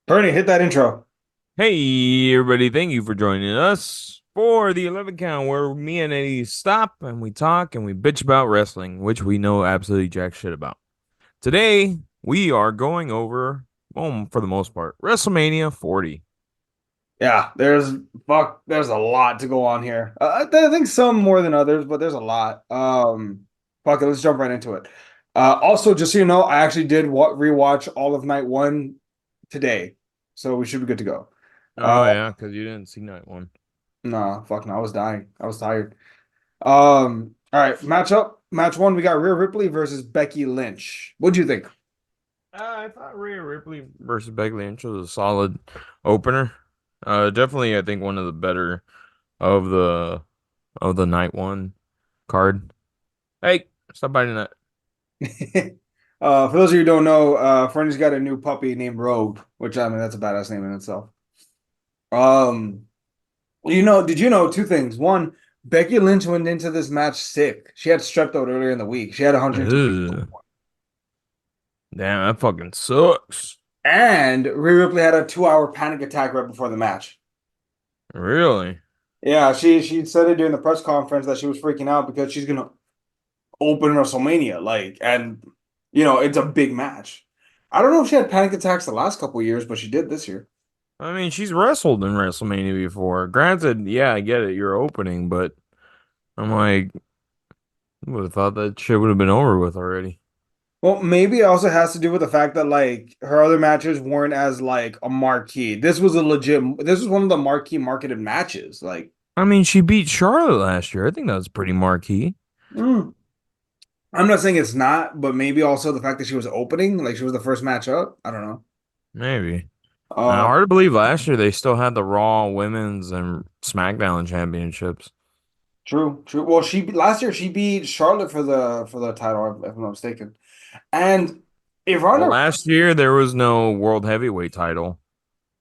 Ferny, hit that intro. Hey, everybody, thank you for joining us for the 11 count where me and Eddie stop and we talk and we bitch about wrestling, which we know absolutely jack shit about. Today, we are going over, well, for the most part, WrestleMania 40. Yeah, there's a lot to go on here. I think some more than others, but there's a lot. Fuck it, let's jump right into it. Also, just so you know, I actually did rewatch all of night one today, so we should be good to go. Uh, Oh, yeah, because you didn't see night one. no, fuck no, I was dying. I was tired. All right, match one, we got Rhea Ripley versus Becky Lynch. What'd you think? I thought Rhea Ripley versus Becky Lynch was a solid opener. Definitely, I think one of the better of the night one card. Hey, stop biting that. For those of you who don't know, Fernie's got a new puppy named Rogue, which I mean that's a badass name in itself. Um, did you know two things? One, Becky Lynch went into this match sick. She had strep throat earlier in the week. She had 102 fever. Ugh. Damn, that fucking sucks. And Rhea Ripley had a 2 hour panic attack right before the match. Really? Yeah, she said it during the press conference that she was freaking out because she's gonna open WrestleMania, and it's a big match. I don't know if she had panic attacks the last couple of years, but she did this year. I mean, she's wrestled in WrestleMania before. Granted, yeah, I get it, you're opening, but I'm like, I would have thought that shit would have been over with already. Well, maybe it also has to do with the fact that her other matches weren't as a marquee. This was one of the marquee marketed matches. I mean, she beat Charlotte last year. I think that was pretty marquee. Mm, I'm not saying it's not, but maybe also the fact that she was opening, like she was the first match up. I don't know. Maybe. Uh, Hard to believe last year they still had the Raw Women's and SmackDown championships. true, true. Well, she last year she beat Charlotte for the title, if I'm not mistaken. And if Well, Ronda, last year there was no World Heavyweight title.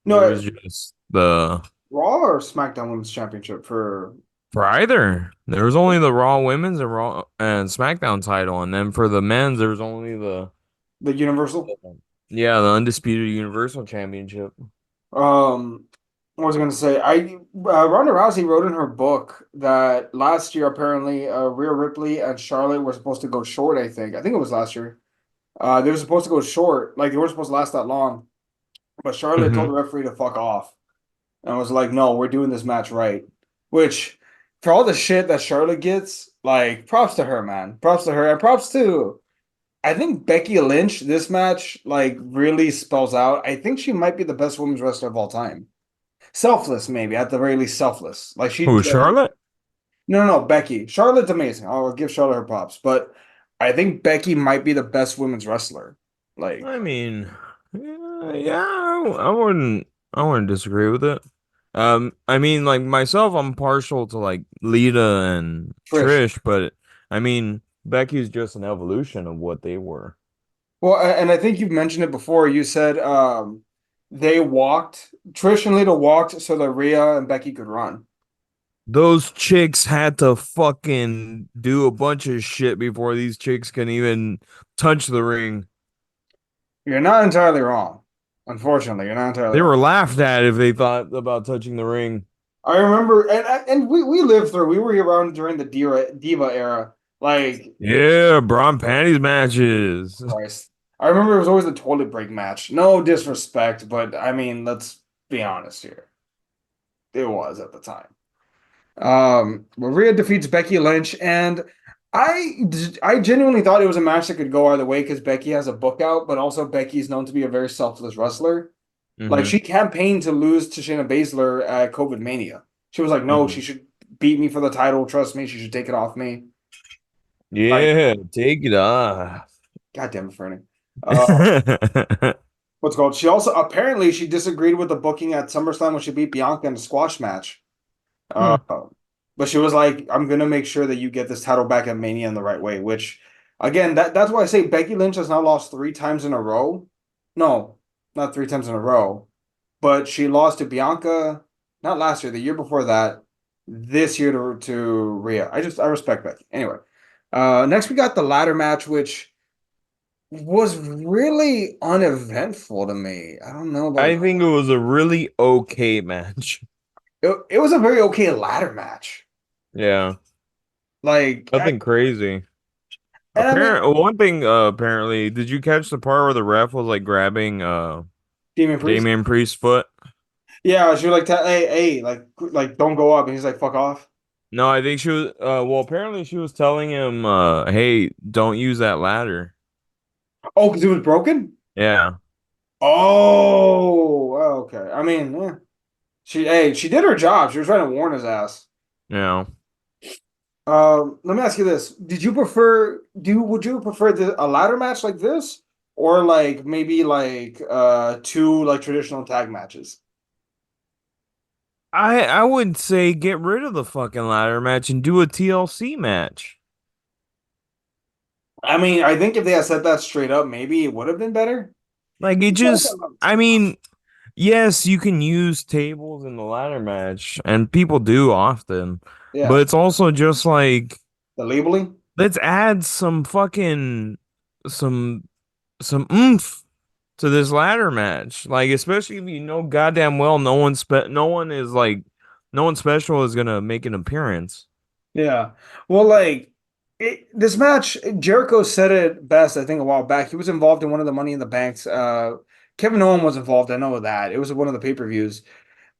There no, was just the Raw or SmackDown Women's Championship For either, there was only the Raw Women's and Raw and SmackDown title, and then for the men's, there was only the Universal. yeah, the undisputed Universal Championship. Um, what was I going to say? Ronda Rousey wrote in her book that last year apparently Rhea Ripley and Charlotte were supposed to go short. I think it was last year. They were supposed to go short, like they weren't supposed to last that long. But Charlotte told Hmm. the referee to fuck off and was like, "No, we're doing this match right." Which, for all the shit that Charlotte gets, props to her, man. Props to her, and props to I think Becky Lynch. This match really spells out. I think she might be the best women's wrestler of all time. Selfless, maybe at the very least, selfless. Like she, Who, Charlotte? no, no, no, Becky. Charlotte's amazing. I'll give Charlotte her props, but I think Becky might be the best women's wrestler. Like I mean, yeah, I wouldn't disagree with it. I mean, like myself, I'm partial to like Lita and Trish. Trish, but I mean, Becky's just an evolution of what they were. Well, and I think you've mentioned it before. You said they walked. Trish and Lita walked so that Rhea and Becky could run. Those chicks had to fucking do a bunch of shit before these chicks can even touch the ring. You're not entirely wrong. Unfortunately, you're not entirely They wrong. were laughed at if they thought about touching the ring. I remember, and we lived through. We were around during the Diva era. Yeah, bra and panties matches. Christ. I remember it was always the toilet break match. No disrespect, but I mean, let's be honest here. It was at the time. Rhea defeats Becky Lynch, and I genuinely thought it was a match that could go either way because Becky has a book out, but also Becky is known to be a very selfless wrestler. Like Hmm. she campaigned to lose to Shayna Baszler at COVID Mania. She was like, "No, Hmm. she should beat me for the title. Trust me, she should take it off me." Like, Yeah, take it off. goddamn it, Fernie. Uh, what's it called? She also apparently she disagreed with the booking at SummerSlam when she beat Bianca in a squash match. Uh, Hmm. but she was like, "I'm gonna make sure that you get this title back at Mania in the right way." Which, again, that's why I say Becky Lynch has now lost 3 times in a row. No, not 3 times in a row, but she lost to Bianca not last year, the year before that. This year to Rhea. I respect Becky. Anyway, next we got the ladder match, which was really uneventful to me. I don't know about I think it was a really okay match. it was a very okay ladder match. Yeah, Like, nothing crazy. and I mean, One thing, apparently, did you catch the part where the ref was like grabbing Demon Priest. Damian Priest's foot? Yeah, she was like, hey, like, don't go up, and he's like, fuck off. No, I think she was well, apparently she was telling him hey, don't use that ladder. Oh, because it was broken. Yeah. Oh, okay. I mean, she did her job. She was trying to warn his ass. Yeah. Let me ask you this: would you prefer a ladder match like this, or like maybe like two like traditional tag matches? I would say get rid of the fucking ladder match and do a TLC match. I mean, I think if they had said that straight up, maybe it would have been better. Like it just I mean, yes, you can use tables in the ladder match, and people do often, but Yeah, it's also just like the labeling. let's add some fucking some some oomph to this ladder match. Like especially if you know goddamn well no one special is gonna make an appearance. Yeah. Well, like this match, Jericho said it best, I think, a while back. He was involved in one of the Money in the Banks. Kevin Owens was involved. I know that. It was one of the pay-per-views.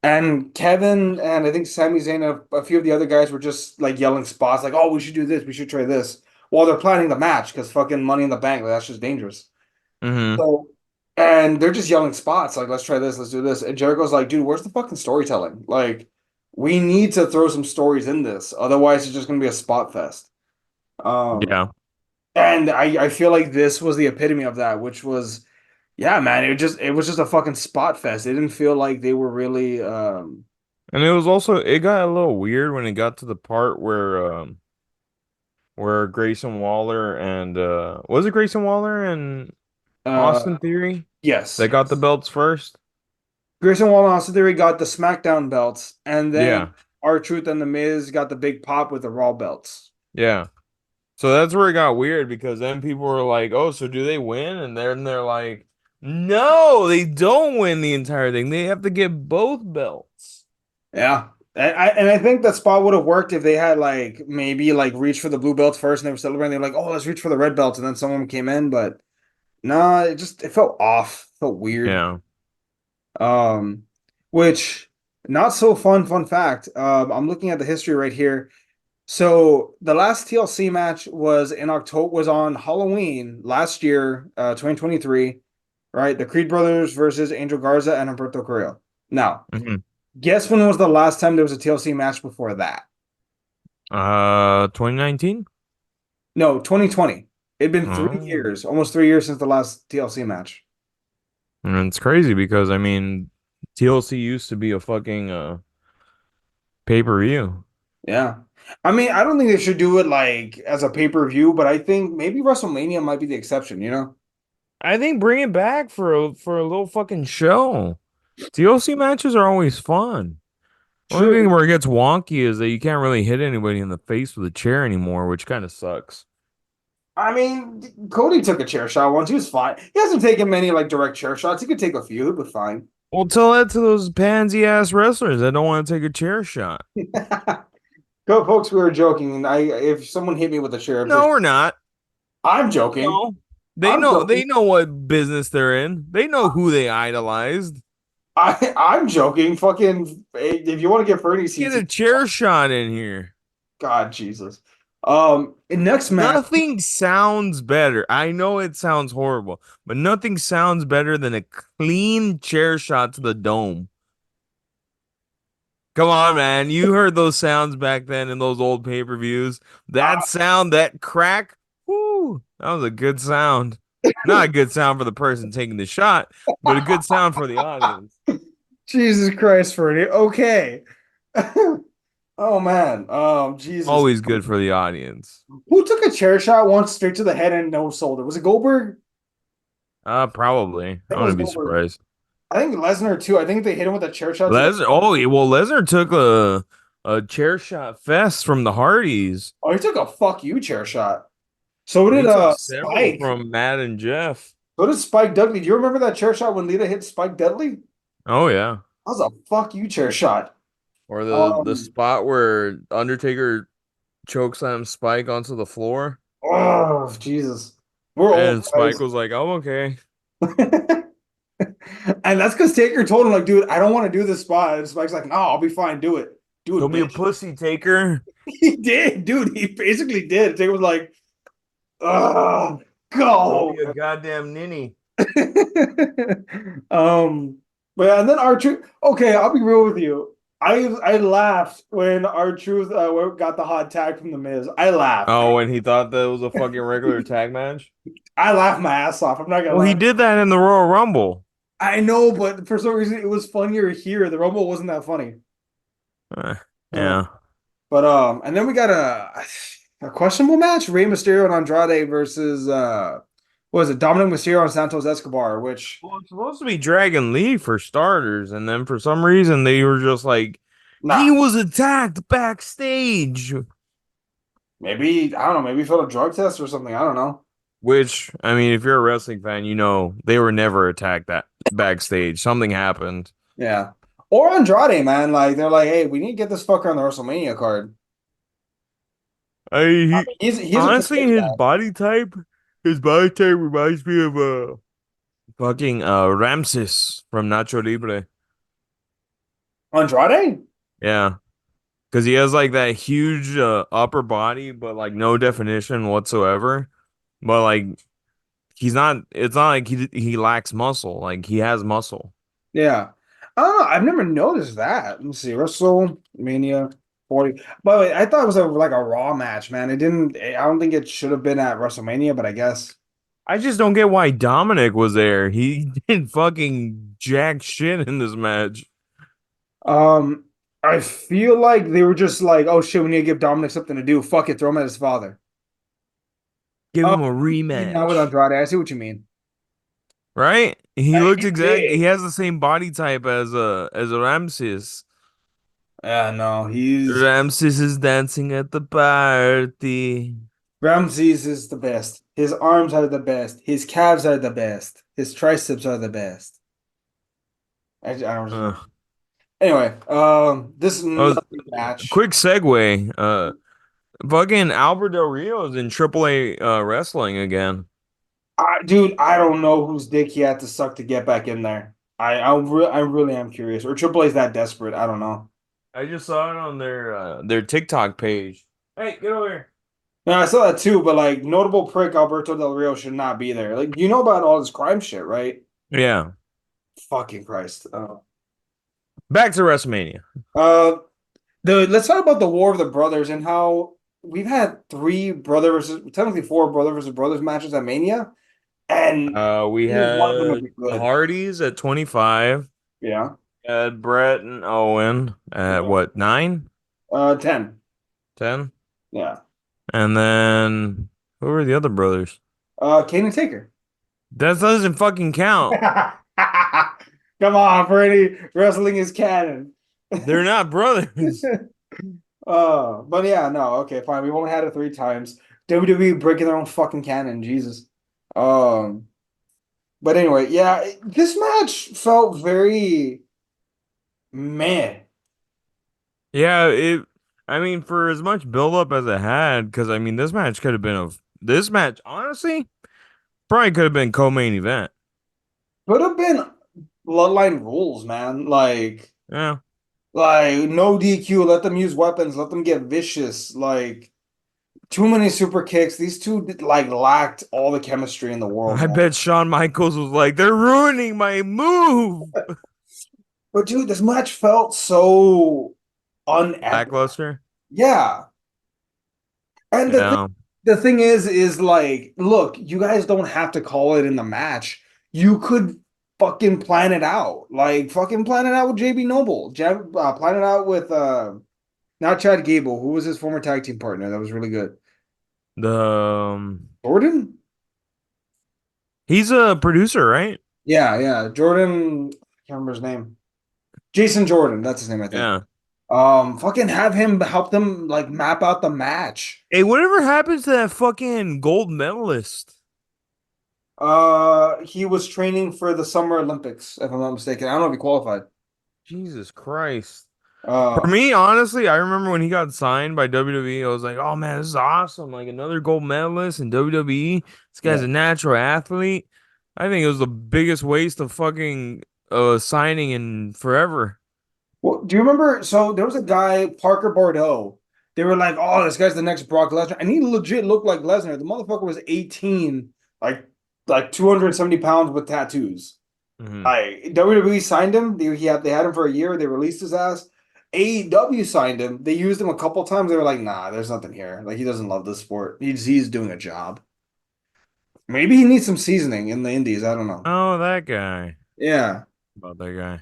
And Kevin and I think Sami Zayn and a few of the other guys were just like yelling spots, like, "Oh, we should do this. We should try this." While they're planning the match, because fucking Money in the Bank, like, that's just dangerous. Hmm. So, and they're just yelling spots, like, "Let's try this. Let's do this." And Jericho's like, "Dude, where's the fucking storytelling? Like, we need to throw some stories in this. Otherwise, it's just gonna be a spot fest." Um, Yeah. and I feel like this was the epitome of that, which was, yeah, man, it was just a fucking spot fest. It didn't feel like they were really And it was also it got a little weird when it got to the part where Grayson Waller and was it Grayson Waller and uh Austin Theory yes. that got the belts first? Grayson Waller and Austin Theory got the SmackDown belts, and then Yeah. R-Truth and The Miz got the big pop with the Raw belts. Yeah. So that's where it got weird because then people were like, "Oh, so do they win?" And then they're like, "No, they don't win the entire thing. They have to get both belts." Yeah. And I think that spot would have worked if they had like maybe like reached for the blue belts first and they were celebrating. They were like, oh, let's reach for the red belts, and then someone came in, but nah, it felt off, felt weird. Yeah. Um, which not so fun fact. I'm looking at the history right here. So the last TLC match was in October, was on Halloween last year, 2023, right? The Creed brothers versus Angel Garza and Humberto Carrillo. Now, Hmm. guess when was the last time there was a TLC match before that? 2019? No, 2020. It'd been three Oh. years, almost 3 years since the last TLC match. And it's crazy because I mean, TLC used to be a fucking pay-per-view. Yeah. I mean, I don't think they should do it like as a pay-per-view, but I think maybe WrestleMania might be the exception, you know? I think bring it back for a little fucking show. TLC matches are always fun. Only thing True. where it gets wonky is that you can't really hit anybody in the face with a chair anymore, which kind of sucks. I mean, Cody took a chair shot once. He was fine. He hasn't taken many like direct chair shots. He could take a few. He'll be fine. Well, tell that to those pansy ass wrestlers that don't want to take a chair shot. Go, folks. We were joking. I if someone hit me with a chair, for No, sure. we're not. I'm joking. No. I'm They joking. know what business they're in. They know who they idolized. I'm joking. Fucking, if you want to get Fernie Get seats, a chair shot in here. God Jesus. Next match. Nothing sounds better. I know it sounds horrible, but nothing sounds better than a clean chair shot to the dome. Come on, man. You heard those sounds back then in those old pay-per-views. That Uh, sound, that crack, whoo, that was a good sound. Not a good sound for the person taking the shot, but a good sound for the audience. Jesus Christ, Fernie. Okay. Oh man. Jesus. Always good for the audience. Who took a chair shot once straight to the head and no shoulder? Was it Goldberg? Probably. I I think it was wouldn't be Goldberg. surprised. I think Lesnar too. I think they hit him with a chair shot to the. Lesnar, oh, well, Lesnar took a chair shot fest from the Hardys. Oh, he took a fuck you chair shot. So And did he took several Spike. from Matt and Jeff. So did Spike Dudley. Do you remember that chair shot when Lita hit Spike Dudley? That Oh yeah. was a fuck you chair shot. Or the Um, spot where Undertaker chokeslam Spike onto the floor, oh Jesus, we're old and Spike guys. was like, "I'm okay. And that's because Taker told him, like, dude, I don't want to do this spot. And Spike's like, no, I'll be fine. Do it. Do it, Don't be a bitch. pussy, Taker. He did, dude. He basically did. Taker was like, Don't go. be a goddamn ninny." um, but yeah, and then R-Truth. Okay, I'll be real with you. I laughed when R-Truth got the hot tag from the Miz. I laughed. Oh, and he thought that was a fucking regular tag match. I laughed my ass off. I'm not gonna Well, he lie. did that in the Royal Rumble. I know, but for some reason it was funnier here. The Rumble wasn't that funny. Uh, Uh, yeah. but and then we got a questionable match: Rey Mysterio and Andrade versus what was it? Dominic Mysterio and Santos Escobar. Which Well, it's supposed to be Dragon Lee for starters, and then for some reason they were just like, he nah, was attacked backstage. maybe I don't know. Maybe he failed a drug test or something. I don't know. Which, I mean, if you're a wrestling fan, you know they were never attacked that backstage. Something happened. Yeah, or Andrade, man. Like they're like, hey, we need to get this fucker on the WrestleMania card. I I he, mean, he's a honestly, complete guy. his body type reminds me of fucking Ramses from Nacho Libre. Andrade? Yeah, because he has like that huge upper body, but like no definition whatsoever. But like he's not. It's not like he lacks muscle. Like he has muscle. Yeah. I don't know. I've never noticed that. Let me see. WrestleMania 40. By the way, I thought it was like a Raw match, man. It didn't, I don't think it should have been at WrestleMania, but I guess. I just don't get why Dominic was there. He did fucking jack shit in this match. Um, I feel like they were just like, oh shit, we need to give Dominic something to do. Fuck it, throw him at his father. Give Oh, him a now with rematch. Andrade, I see what you mean. Right? He looks He exact. He did. has the same body type as a Ramses. Yeah, no, he's Ramses is dancing at the party. Ramses is the best. His arms are the best. His calves are the best. His triceps are the best. I don't just know. Uh, Anyway, this is oh, another match. quick segue. Fucking Albert Del Rio is in AAA wrestling again. Dude, I don't know whose dick he had to suck to get back in there. I really am curious. Or Triple A's that desperate. I don't know. I just saw it on their TikTok page. Hey, get over here. Yeah, I saw that too, but like notable prick Alberto Del Rio should not be there. Like you know about all this crime shit, right? Yeah. Fucking Christ. Back to WrestleMania. Uh, let's talk about the War of the Brothers and how we've had three brother versus technically four brother versus brothers matches at Mania, and We neither one of them have had been the good. Hardys at 25. Yeah. Had Brett and Owen at Yeah. what, 9? 10. 10? Yeah. And then who were the other brothers? Kane and Taker. That doesn't fucking count. Come on, Ferny. Wrestling is canon. They're not brothers. But yeah, no, okay, fine. We've only had it three times. WWE breaking their own fucking canon, Jesus. Um, but anyway, yeah, this match felt very meh. Yeah, I mean, for as much buildup as it had, because I mean, this match, honestly, probably could have been co-main event. Could have been bloodline rules, man. Yeah. No DQ, let them use weapons, let them get vicious. Like too many super kicks. These two like lacked all the chemistry in the world, I man. bet Shawn Michaels was like, they're ruining my move. But dude, this match felt so unepic. Lackluster. Yeah. And Yeah. the thing is like, look, you guys don't have to call it in the match. You could fucking plan it out. Like fucking plan it out with JB Noble. Plan it out with not Chad Gable, who was his former tag team partner. That was really good. The Jordan? he's a producer, right? Yeah, yeah. Jordan, I can't remember his name. Jason Jordan, that's his name, I think. Yeah. Fucking have him help them like map out the match. Hey, whatever happens to that fucking gold medalist? He was training for the Summer Olympics, if I'm not mistaken. I don't know if he qualified. Jesus Christ. For Uh, me, honestly, I remember when he got signed by WWE, I was like, oh man, this is awesome. Like another gold medalist in WWE. This guy's yeah. a natural athlete. I think it was the biggest waste of fucking signing in forever. Well, do you remember? So there was a guy, Parker Bordeaux. They were like, "Oh, this guy's the next Brock Lesnar," and he legit looked like Lesnar. The motherfucker was 18, like 270 pounds with tattoos. Hmm. I WWE signed him. They had him for a year. They released his ass. AEW signed him. They used him a couple times. They were like, "Nah, there's nothing here. Like he doesn't love this sport. He's doing a job. Maybe he needs some seasoning in the Indies. I don't know." Oh, that guy. Yeah, About that guy.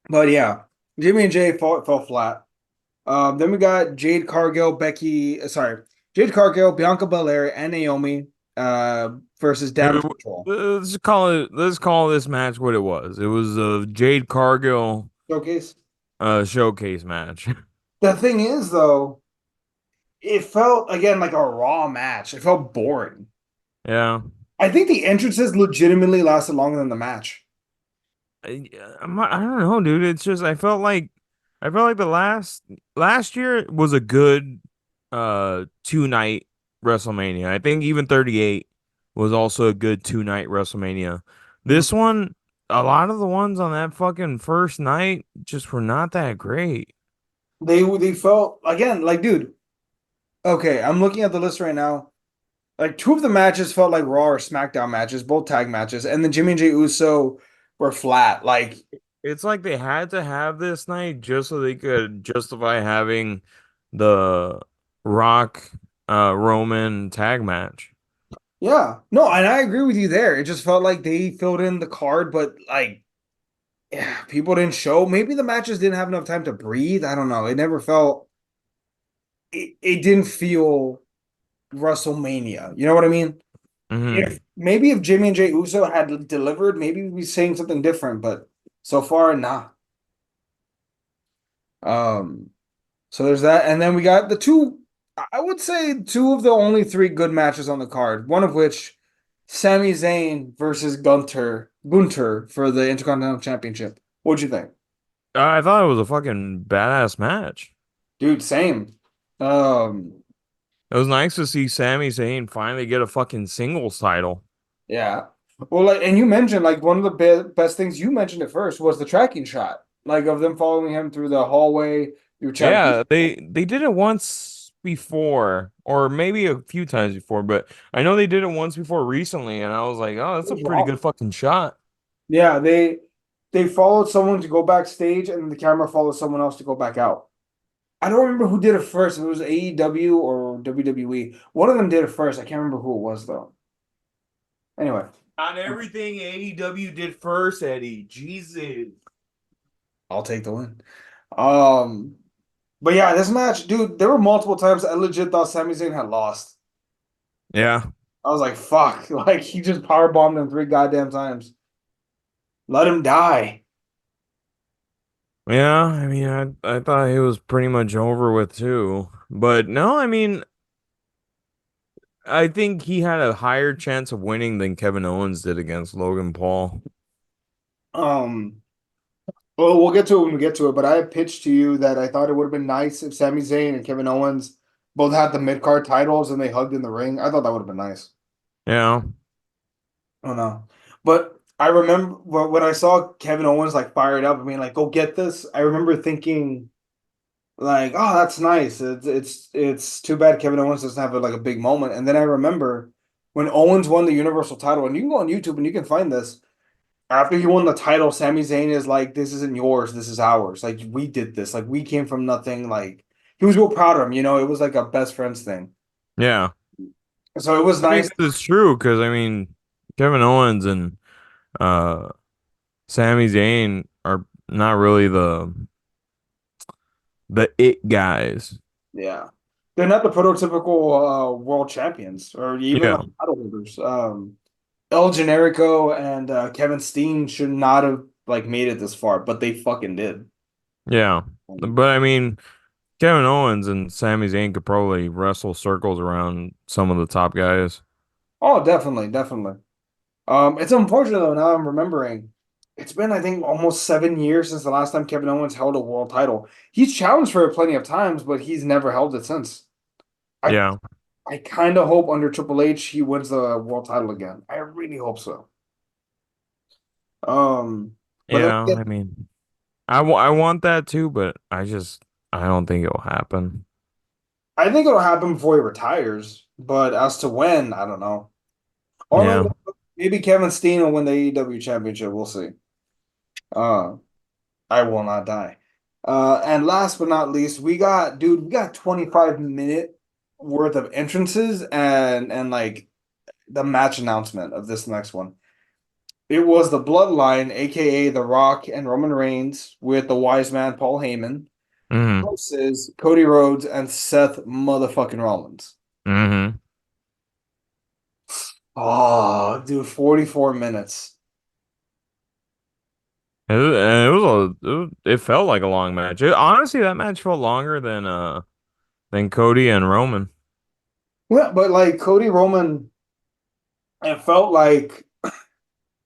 but yeah, Jimmy and Jay fell flat. Then we got Jade Cargill, Bianca Belair, and Naomi versus Damage Dude, Control let's call this match what it was. It was a Jade Cargill showcase. showcase match. The thing is, though, it felt again like a Raw match. It felt boring. Yeah. I think the entrances legitimately lasted longer than the match. I don't know, dude. It's just I felt like the last year was a good 2 night WrestleMania. I think even 38 was also a good 2 night WrestleMania. Mhm. This one, a lot of the ones on that fucking first night just were not that great. They felt again like, dude. Okay, I'm looking at the list right now. Like two of the matches felt like Raw or SmackDown matches, both tag matches, and then Jimmy and Jey Uso were flat. Like, It's like they had to have this night just so they could justify having the Rock Roman tag match. yeah, no, and I agree with you there. It just felt like they filled in the card, but like, yeah, people didn't show. Maybe the matches didn't have enough time to breathe. I don't know. It never felt. It didn't feel WrestleMania. You know what I mean? Hmm. If Jimmy and Jey Uso had delivered, maybe we'd be saying something different. But so far, nah. Um. So there's that, and then we got the two. I would say two of the only three good matches on the card. One of which, Sami Zayn versus Gunter for the Intercontinental Championship. What'd you think, I thought it was a fucking badass match. dude? Same. Um. It was nice to see Sami Zayn finally get a fucking singles title. Yeah. Well, like, and you mentioned like one of the best things you mentioned at first was the tracking shot, like of them following him through the hallway through Chad. Yeah, they did it once before, or maybe a few times before, but I know they did it once before recently, and I was like, oh, that's a pretty good fucking shot. Yeah, they followed someone to go backstage, and the camera followed someone else to go back out. I don't remember who did it first. If it was AEW or WWE. One of them did it first. I can't remember who it was though. Anyway, On everything AEW did first, Eddie. Jesus. I'll take the win. Um, but yeah, this match, dude, there were multiple times I legit thought Sami Zayn had lost. Yeah. I was like, fuck, like he just power bombed him three goddamn times. Let him die. Yeah, I mean, I thought he was pretty much over with too. But no, I mean, I think he had a higher chance of winning than Kevin Owens did against Logan Paul. Um, well, we'll get to it when we get to it, but I had pitched to you that I thought it would have been nice if Sami Zayn and Kevin Owens both had the mid card titles and they hugged in the ring. I thought that would have been nice. Yeah. Oh no. But I remember when I saw Kevin Owens like fired up, I mean like go get this. I remember thinking like, oh, that's nice. It's too bad Kevin Owens doesn't have like a big moment. And then I remember when Owens won the Universal title, and you can go on YouTube and you can find this. After he won the title, Sami Zayn is like, "This isn't yours. This is ours. Like we did this. Like we came from nothing." Like he was real proud of him. It was like a best friends thing. Yeah. So it was I mean, nice. 'cause it's true because I mean, Kevin Owens and uh Sami Zayn are not really the it guys. Yeah. They're not the prototypical world champions or even like Yeah. title holders. El Generico and Kevin Steen should not have like made it this far, but they fucking did. Yeah. But I mean, Kevin Owens and Sami Zayn could probably wrestle circles around some of the top guys. Oh, definitely, definitely. It's unfortunate though, now I'm remembering. It's been, I think, almost 7 years since the last time Kevin Owens held a world title. He's challenged for it plenty of times, but he's never held it since. I Yeah. I kind of hope under Triple H he wins the world title again. I really hope so. But then Yeah. I mean, I want that too, but I don't think it'll happen. I think it'll happen before he retires. But as to when, I don't know. Or Yeah. maybe Kevin Steen will win the AEW championship. We'll see. Uh, I will not die. And last but not least, we got 25-minute worth of entrances and like the match announcement of this next one. It was the Bloodline, aka The Rock and Roman Reigns, with the wise man Paul Heyman Hmm. versus Cody Rhodes and Seth motherfucking Rollins. Hmm. Oh, dude, 44 minutes. And it felt like a long match. Honestly, that match felt longer than Cody and Roman. Yeah, but like Cody Roman, it felt like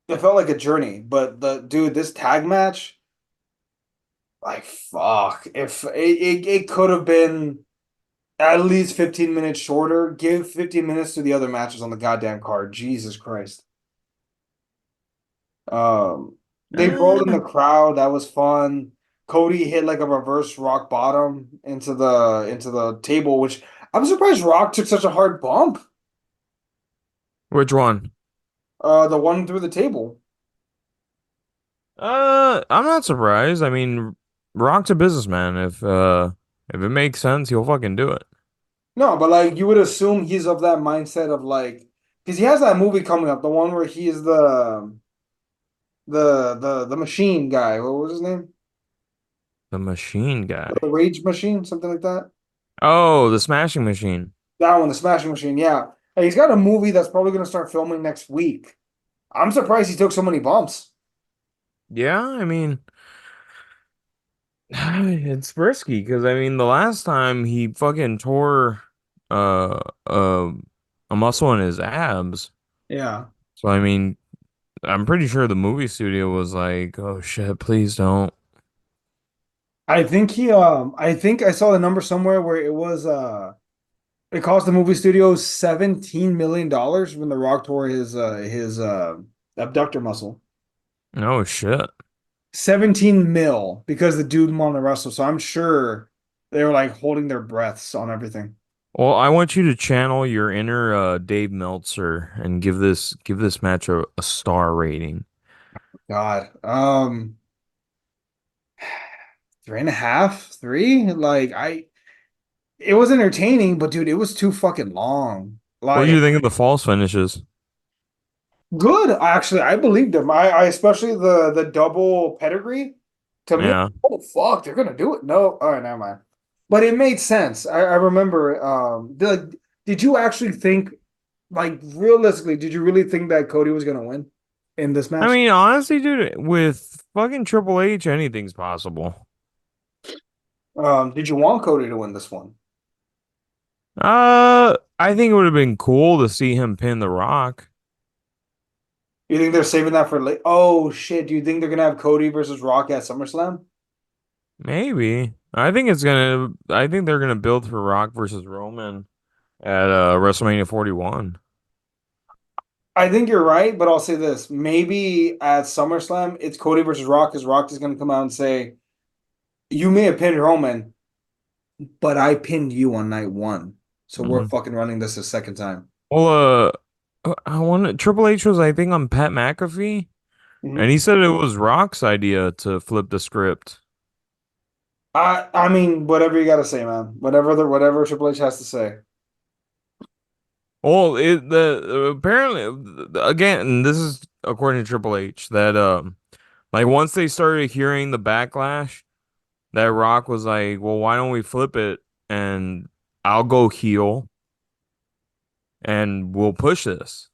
it felt like a journey. But the dude, this tag match, like fuck. If it could have been at least 15 minutes shorter, give 15 minutes to the other matches on the goddamn card. Jesus Christ. Um, they brought in Eh, the crowd. That was fun. Cody hit like a reverse rock bottom into the table, which I'm surprised Rock took such a hard bump. which one? The one through the table. I'm not surprised. I mean, Rock's a businessman. If it makes sense, he'll fucking do it. No, but like you would assume he's of that mindset of like, because he has that movie coming up, the one where he's the machine guy. What was his name? The machine The guy. Rage Machine, something like that. Oh, the smashing machine. That one, the Smashing Machine. Yeah, and he's got a movie that's probably going to start filming next week. I'm surprised he took so many bumps. Yeah, I mean, it's risky because I mean, the last time he fucking tore uh uh a muscle in his abs. Yeah. So I mean, I'm pretty sure the movie studio was like, "Oh shit, please don't." I think I saw the number somewhere where it cost the movie studio $17 million when The Rock tore his abductor muscle. Oh shit. 17 mil because the dude wanted to wrestle. So I'm sure they were like holding their breaths on everything. Well, I want you to channel your inner Dave Meltzer and give this match a star rating. God. 3.5, three? It was entertaining, but dude, it was too fucking long. What do Like, you think of the false finishes? good. Actually, I believed him. I especially the double pedigree. To me, Yeah. oh fuck, they're gonna do it. No, all right, never mind. But it made sense. I remember. Did you actually think, like, realistically, did you really think that Cody was gonna win in this I match? mean, honestly, dude, with fucking Triple H, anything's possible. Did you want Cody to win this one? I think it would have been cool to see him pin The Rock. You think they're saving that for late? Oh shit! Do you think they're gonna have Cody versus Rock at SummerSlam? Maybe. I think they're gonna build for Rock versus Roman at WrestleMania 41. I think you're right, but I'll say this: maybe at SummerSlam, it's Cody versus Rock, because Rock is gonna come out and say, "You may have pinned Roman, but I pinned you on night one, so we're Hmm. fucking running this a second time." Well, I want Triple H was I think on Pat McAfee, and Mhm. he said it was Rock's idea to flip the script. I mean, whatever you gotta say, man. Whatever Triple H has to say. Well, it the apparently again, this is according to Triple H that like once they started hearing the backlash, that Rock was like, "Well, why don't we flip it and I'll go heel and we'll push this."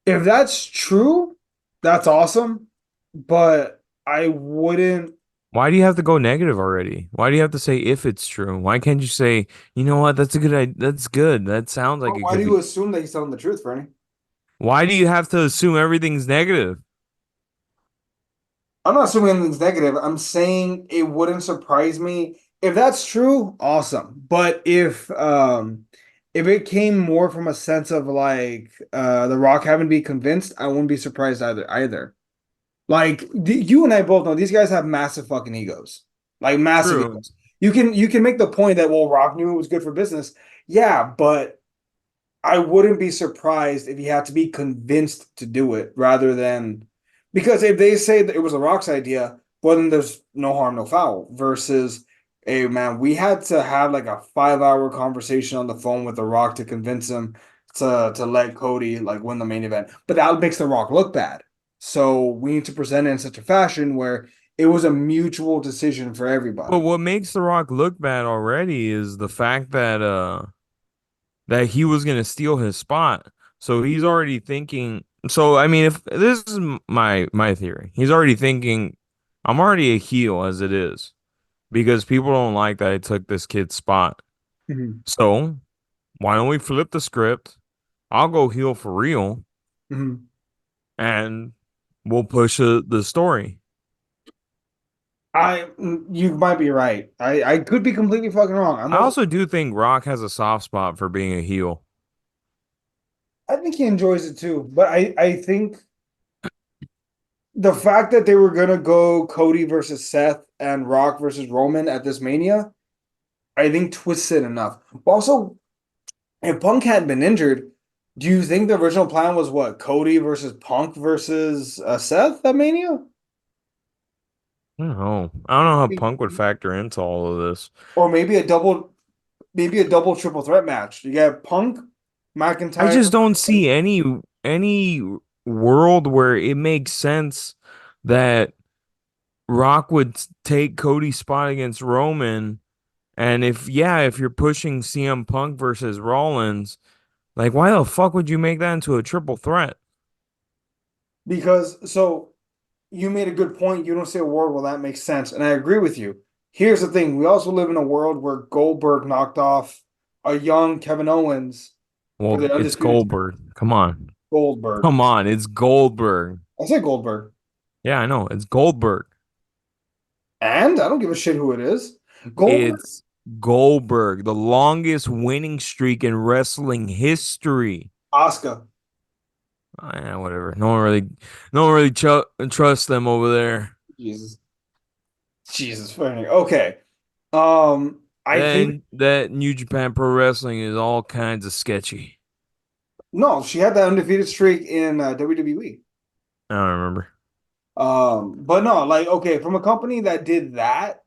If that's true, that's awesome, but I wouldn't. Why do you have to go negative already? Why do you have to say if it's true? Why can't you say, you know what, that's a good idea. That's good. That sounds like But it why do could you be. assume that he's telling the truth, Fernie? Why do you have to assume everything's negative? I'm not assuming anything's negative. I'm saying it wouldn't surprise me if that's true. Awesome, but if it came more from a sense of like The Rock having to be convinced, I wouldn't be surprised either. Like you and I both know these guys have massive fucking egos, like massive True. egos. You can make the point that well, Rock knew it was good for business, yeah, but I wouldn't be surprised if he had to be convinced to do it rather than because if they say that it was a Rock's idea, well then there's no harm, no foul. Versus, hey man, we had to have like a 5 hour conversation on the phone with the Rock to convince him to let Cody like win the main event. But that makes the Rock look bad. So we need to present it in such a fashion where it was a mutual decision for But everybody. what makes The Rock look bad already is the fact that he was gonna steal his spot. So he's already thinking. So I mean, if this is my theory, he's already thinking, I'm already a heel as it is because people don't like that I took this kid's spot. Mhm. So why don't we flip the script? I'll go heel for real, Mhm. and we'll push the story. You might be right. I could be completely fucking wrong. I'm I also also do think Rock has a soft spot for being a heel. I think he enjoys it too, but I think the fact that they were gonna go Cody versus Seth and Rock versus Roman at this Mania, I think twists it enough. But also, if Punk hadn't been injured, do you think the original plan was what Cody versus Punk versus Seth at Mania, I don't know. I don't know how Punk would factor into all of this. or maybe a double triple threat match? You got Punk, I McIntyre. just don't see any world where it makes sense that Rock would take Cody's spot against Roman. And if you're pushing CM Punk versus Rollins, like why the fuck would you make that into a triple threat? Because so you made a good point. You don't see a world where that makes sense, and I agree with you. Here's the thing: we also live in a world where Goldberg knocked off a young Kevin Owens for Well, the it's undisputed Goldberg. Come on. Goldberg. Come on, it's Goldberg. I said Goldberg, Yeah, I know. It's Goldberg. and I don't give a shit who it is. Goldberg, It's Goldberg, the longest winning streak in wrestling history. Oscar. Yeah, whatever. No one really trusts them over there. Jesus, Jesus, funny. Okay. I think Then that New Japan Pro Wrestling is all kinds of sketchy. no, she had that undefeated streak in WWE. I don't remember. But no, like okay, from a company that did that,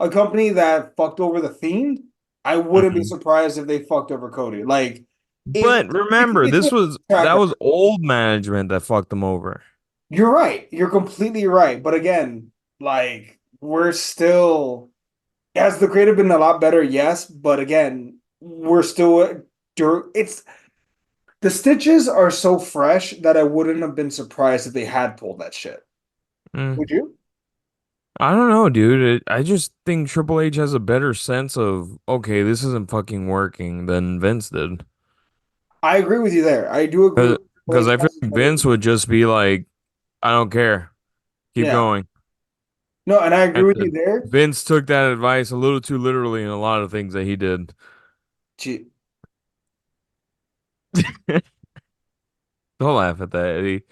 a company that fucked over the Fiend, I wouldn't be Mhm. surprised if they fucked over Cody. Like But it remember, it's a track that was record. old management that fucked them over. You're right. You're completely right. But again, like we're still has the creative been a lot better? Yes, but again, we're still it's the stitches are so fresh that I wouldn't have been surprised if they had pulled that shit. Mm, Would you? I don't know, dude. I just think Triple H has a better sense of, okay, this isn't fucking working than Vince did. I agree with you there. I do agree with Triple Because H I feel has like better. Vince would just be like, I don't care. Keep Yeah. going. No, and I agree And with you there. Vince took that advice a little too literally in a lot of things that he did. Gee, Don't laugh at that, Eddie.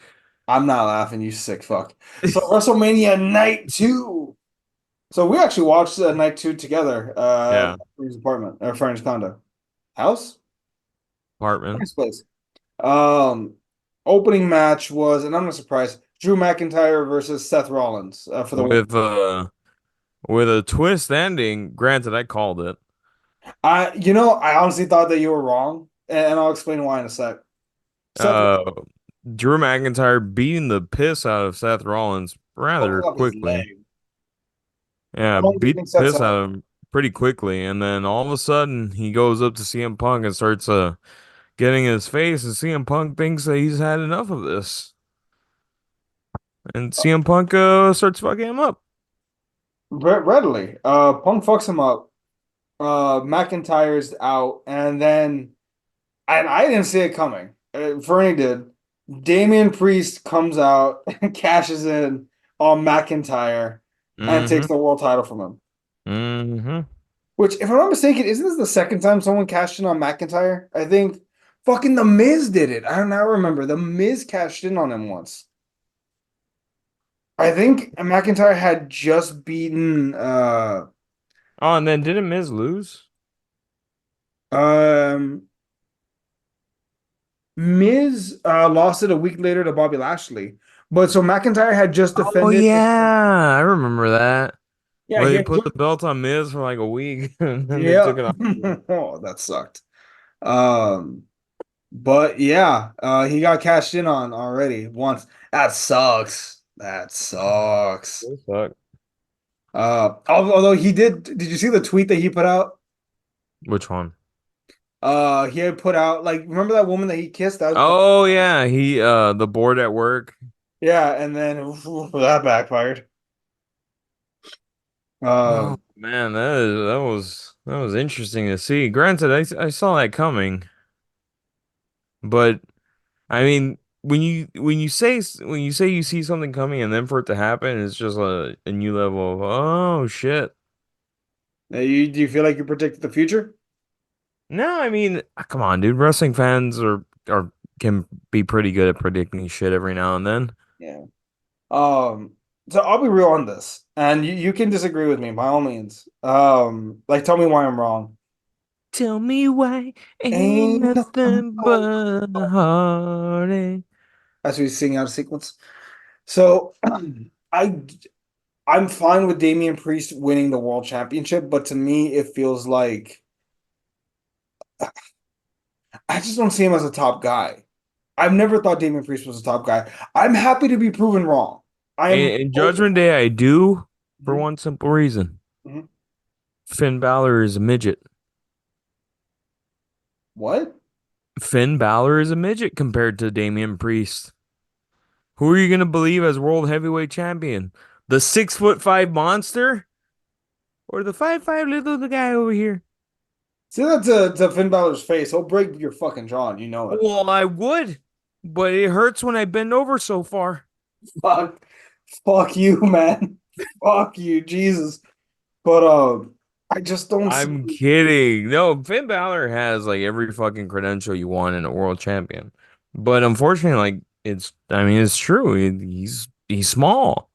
I'm not laughing, you sick fuck. So WrestleMania night two. So we actually watched night two together at Yeah, Friend's apartment or Friend's condo. House? apartment Friend's place. Um, Opening match was, and I'm not surprised, Drew McIntyre versus Seth Rollins for the win. with a twist ending. Granted, I called it. I honestly thought that you were wrong, and I'll explain why in a sec. Seth Uh, Drew McIntyre beating the piss out of Seth Rollins rather fucking up his quickly. leg. Yeah, How long do you beat think the Seth's piss out? out of him pretty quickly, and then all of a sudden he goes up to CM Punk and starts getting in his face, and CM Punk thinks that he's had enough of this, and CM Punk starts fucking him up. Readily. Punk fucks him up. McIntyre's out, and then and I didn't see it coming. Fernie did. Damian Priest comes out and cashes in on McIntyre and Mm-hmm. takes the world title from him. Mm-hmm. Which, if I'm not mistaken, isn't this the second time someone cashed in on McIntyre? I think fucking The Miz did it. I don't know, I remember. The Miz cashed in on him once. I think McIntyre had just beaten Oh, and then didn't Miz lose? um Miz lost it a week later to Bobby Lashley. But so McIntyre had just Oh defended. yeah, I remember that. Yeah, Where he they had put just, the belt on Miz for like a week and then they yeah. took it off. Oh, that sucked. Um, but yeah, he got cashed in on already once. That sucks. That sucks. Those suck. Although he did you see the tweet that he put out? Which one? He had put out like remember that woman that he kissed? Oh yeah, he the board at work. Yeah, and then that backfired. Oh Um, man, that was interesting to see. Granted, I saw that coming, but I mean, when you say you see something coming and then for it to happen, it's just a new level of oh shit. do you feel like you predicted the future? No, I mean, come on, dude. Wrestling fans are can be pretty good at predicting shit every now and then. Yeah. Um, so I'll be real on this, and you can disagree with me by all means. Like tell me why I'm wrong. Tell me why ain't Ain't nothing nothing but but a heartache. as we sing out of sequence. So I I'm fine with Damian Priest winning the world championship, but to me it feels like I just don't see him as a top guy. I've never thought Damian Priest was a top guy. I'm happy to be proven wrong. I am In open. Judgment Day, I do for Mhm, one simple reason. mhm. Finn Balor is a midget. What? Finn Balor is a midget compared to Damian Priest. Who are you gonna believe as world heavyweight champion? The 6'5" monster or the 5'5" little guy over here? See that to Finn Balor's face. He'll break your fucking jaw, and you know it. Well, I would, but it hurts when I bend over so far. Fuck, fuck you, man. Fuck you, Jesus. But I just don't see. I'm kidding. No, Finn Balor has like every fucking credential you want in a world champion. But unfortunately, like I mean, it's true. He's small.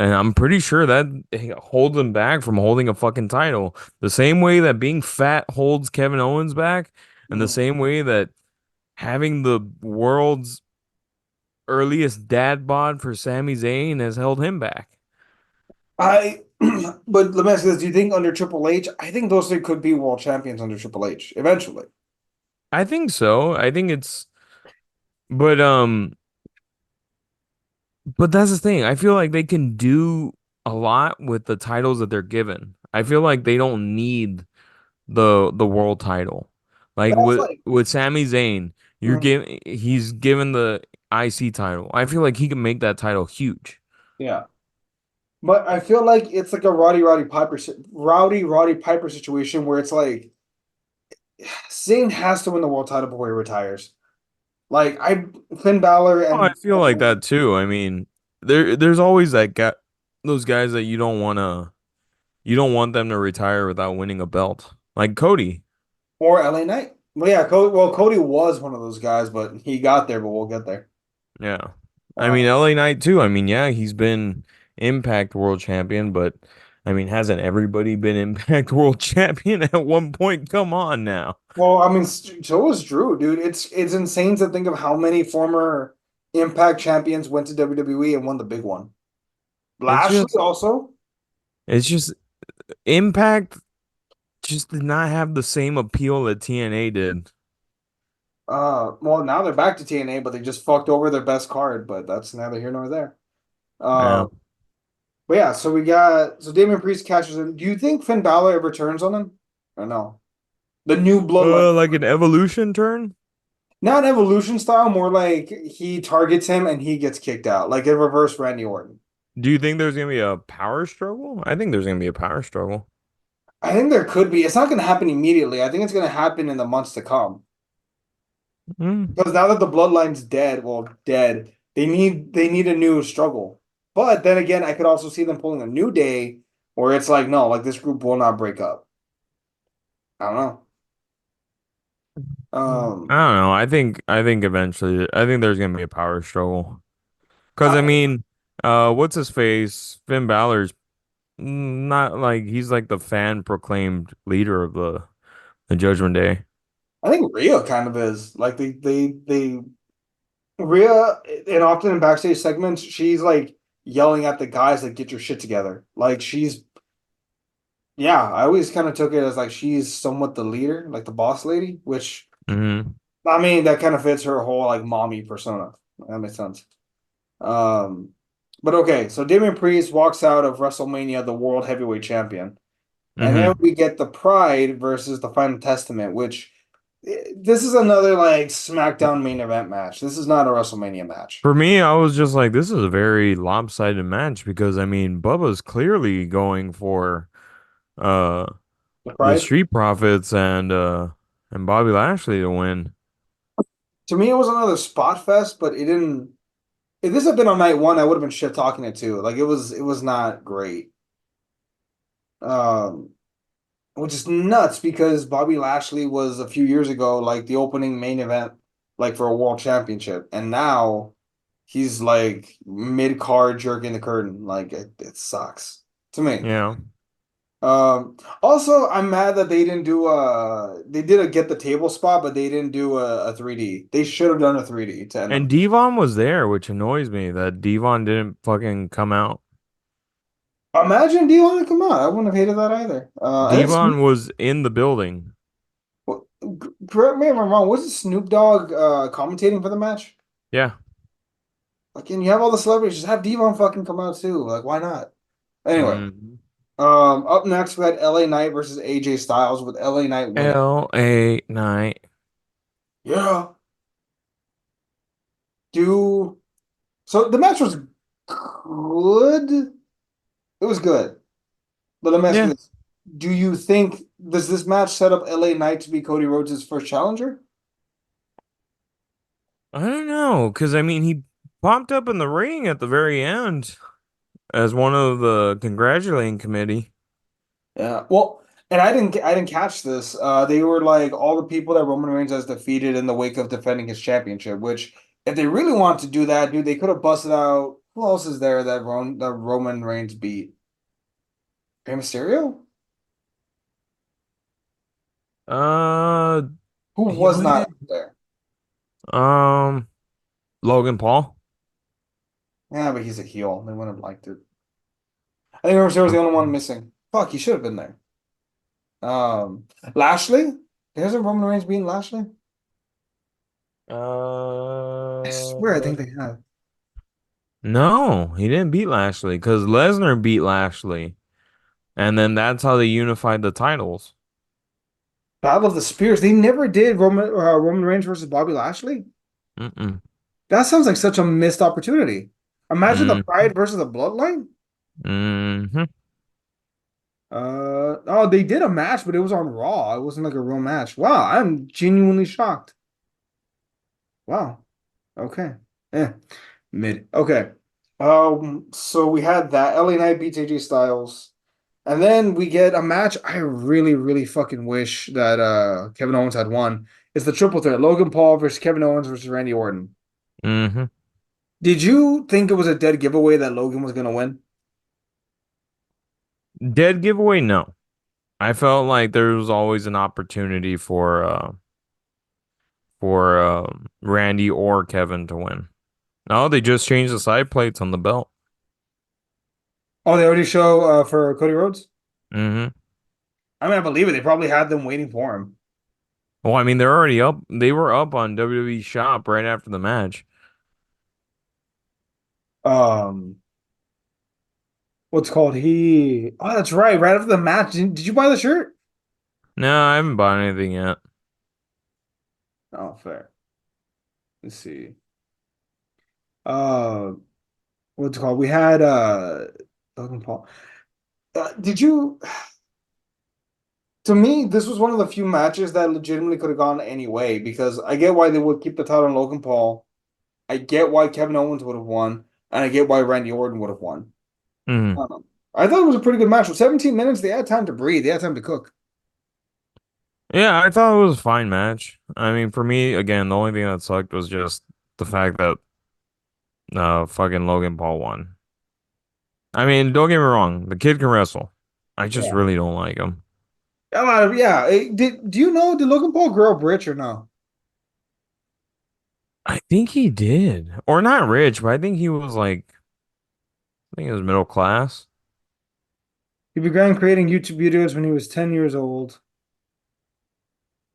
And I'm pretty sure that holds him back from holding a fucking title. The same way that being fat holds Kevin Owens back, and the Mhm. same way that having the world's earliest dad bod for Sami Zayn has held him back. I. But let me ask you this: do you think under Triple H? I think those three could be world champions under Triple H eventually. I think so. I think it's but But that's the thing. I feel like they can do a lot with the titles that they're given. I feel like they don't need the world title. Like That's with like, with Sami Zayn, mhm, he's given the IC title. I feel like he can make that title huge. yeah. But I feel like it's like a Rowdy Piper situation where it's like Zayn has to win the world title before he retires. Like I Finn Balor Oh, I and feel like that too. I mean, there's always that guy, those guys that you don't want them to retire without winning a belt. Like Cody. or LA Knight. Well, yeah, Cody was one of those guys, but he got there, but we'll get there. Yeah. I Uh, mean, LA Knight too. I mean, yeah, he's been Impact World Champion, but I mean, hasn't everybody been Impact World Champion at one point? Come on now. well, I mean, so is Drew, dude. It's insane to think of how many former Impact champions went to WWE and won the big one. It's Lashley just also. it's just Impact just did not have the same appeal that TNA did. Well, now they're back to TNA, but they just fucked over their best card. But that's neither here nor there. Yeah. Uh, but yeah, so we got so Damian Priest cashes in. Do you think Finn Balor ever turns on him? Or no? The new bloodline. Like an evolution turn? Not evolution style, more like he targets him and he gets kicked out, like a reverse Randy Orton. Do you think there's gonna be a power struggle? I think there's gonna be a power struggle. I think there could be. It's not going to happen immediately. I think it's going to happen in the months to come. Mm. Because now that the bloodline's dead, well, dead, they need a new struggle. But then again, I could also see them pulling a new day where it's like, no, like this group will not break up. I don't know. I don't know. I think eventually I think there's gonna be a power struggle. Cause I I, mean, what's his face? Finn Balor's not like he's like the fan proclaimed leader of the Judgment Day. I think Rhea kind of is like Rhea, and often in backstage segments, she's like yelling at the guys like, "Get your shit together." Like she's, yeah. I always kind of took it as like she's somewhat the leader, like the boss lady, which Hmm. I mean that kind of fits her whole like mommy persona. That makes sense. Um, but okay, so Damian Priest walks out of WrestleMania the World Heavyweight Champion, and then Hmm. we get the Pride versus the Final Testament, which this is another like SmackDown main event match. This is not a WrestleMania match. For me, I was just like, this is a very lopsided match because I mean, Bubba's clearly going for uh The the Pride. Street Profits and Bobby Lashley to win. To me, it was another spot fest, but it didn't. If this had been on night one, I would have been shit talking it too. Like it was not great. Um, which is nuts because Bobby Lashley was a few years ago like the opening main event, like for a world championship, and now he's like mid card jerking the curtain. Like it sucks to me. Yeah. Also, I'm mad that they didn't do they did a get the table spot, but they didn't do a 3D. They should have done a 3D to end And them. Devon was there, which annoys me that Devon didn't fucking come out. Imagine do you want to come out? I wouldn't have hated that either. And it's Devon was in the building. correct me if I'm wrong. Was it Snoop Dogg commentating for the match? Yeah. Like, and you have all the celebrities, just have Devon fucking come out too. Like, why not? Anyway, Mm. up next we had LA Knight versus AJ Styles with LA Knight winning. LA Night. Yeah, do so. The match was good. It was good. But let me ask you Yeah. this: do you think does this match set up LA Knight to be Cody Rhodes' first challenger? I don't know, because I mean, he popped up in the ring at the very end as one of the congratulating committee. Yeah. Well, and I didn't catch this. They were like all the people that Roman Reigns has defeated in the wake of defending his championship, which if they really want to do that, dude, they could have busted out who else is there that Roman Reigns beat? Rey Mysterio? Uh, Who he was not went, there? um, Logan Paul. Yeah, but he's a heel. They wouldn't have liked it. I think Rey Mysterio was the only one missing. Fuck, he should have been there. Lashley? Hasn't Roman Reigns beaten Lashley? I swear I Uh, think they have. no, he didn't beat Lashley because Lesnar beat Lashley, and then that's how they unified the titles. Battle of the Spears. They never did Roman Reigns versus Bobby Lashley. Mm-mm. That sounds like such a missed opportunity. Imagine the Mm, Pride versus the Bloodline. mm-hmm. Oh, they did a match, but it was on Raw. It wasn't like a real match. Wow, I'm genuinely shocked. Wow. Okay. Yeah. Mid. Okay. So we had that LA Knight beats AJ Styles. And then we get a match I really, really fucking wish that Kevin Owens had won. It's the triple threat. Logan Paul versus Kevin Owens versus Randy Orton. Mm-hmm. Did you think it was a dead giveaway that Logan was gonna win? Dead giveaway? No. I felt like there was always an opportunity for Randy or Kevin to win. No, they just changed the side plates on the belt. Oh, they already show for Cody Rhodes? Hmm. I mean, I believe it. They probably had them waiting for him. Well, I mean, they're already up. They were up on WWE Shop right after the match. Um, what's called? Oh, that's right. Right after the match. Did you buy the shirt? No, I haven't bought anything yet. Oh, fair. Let's see. Uh, what's it called? We had Logan Paul. Did you to me, this was one of the few matches that legitimately could have gone any way because I get why they would keep the title on Logan Paul. I get why Kevin Owens would have won, and I get why Randy Orton would have won. Mm. Um, I thought it was a pretty good match. For 17 minutes, they had time to breathe. They had time to cook. Yeah, I thought it was a fine match. I mean, for me, again, the only thing that sucked was just the fact that fucking Logan Paul won. I mean, don't get me wrong, the kid can wrestle. I just Yeah. really don't like him. Yeah. Do you know, did Logan Paul grow up rich or no? I think he did. Or not rich, but I think he was like, I think he was middle class. He began creating YouTube videos when he was 10 years old.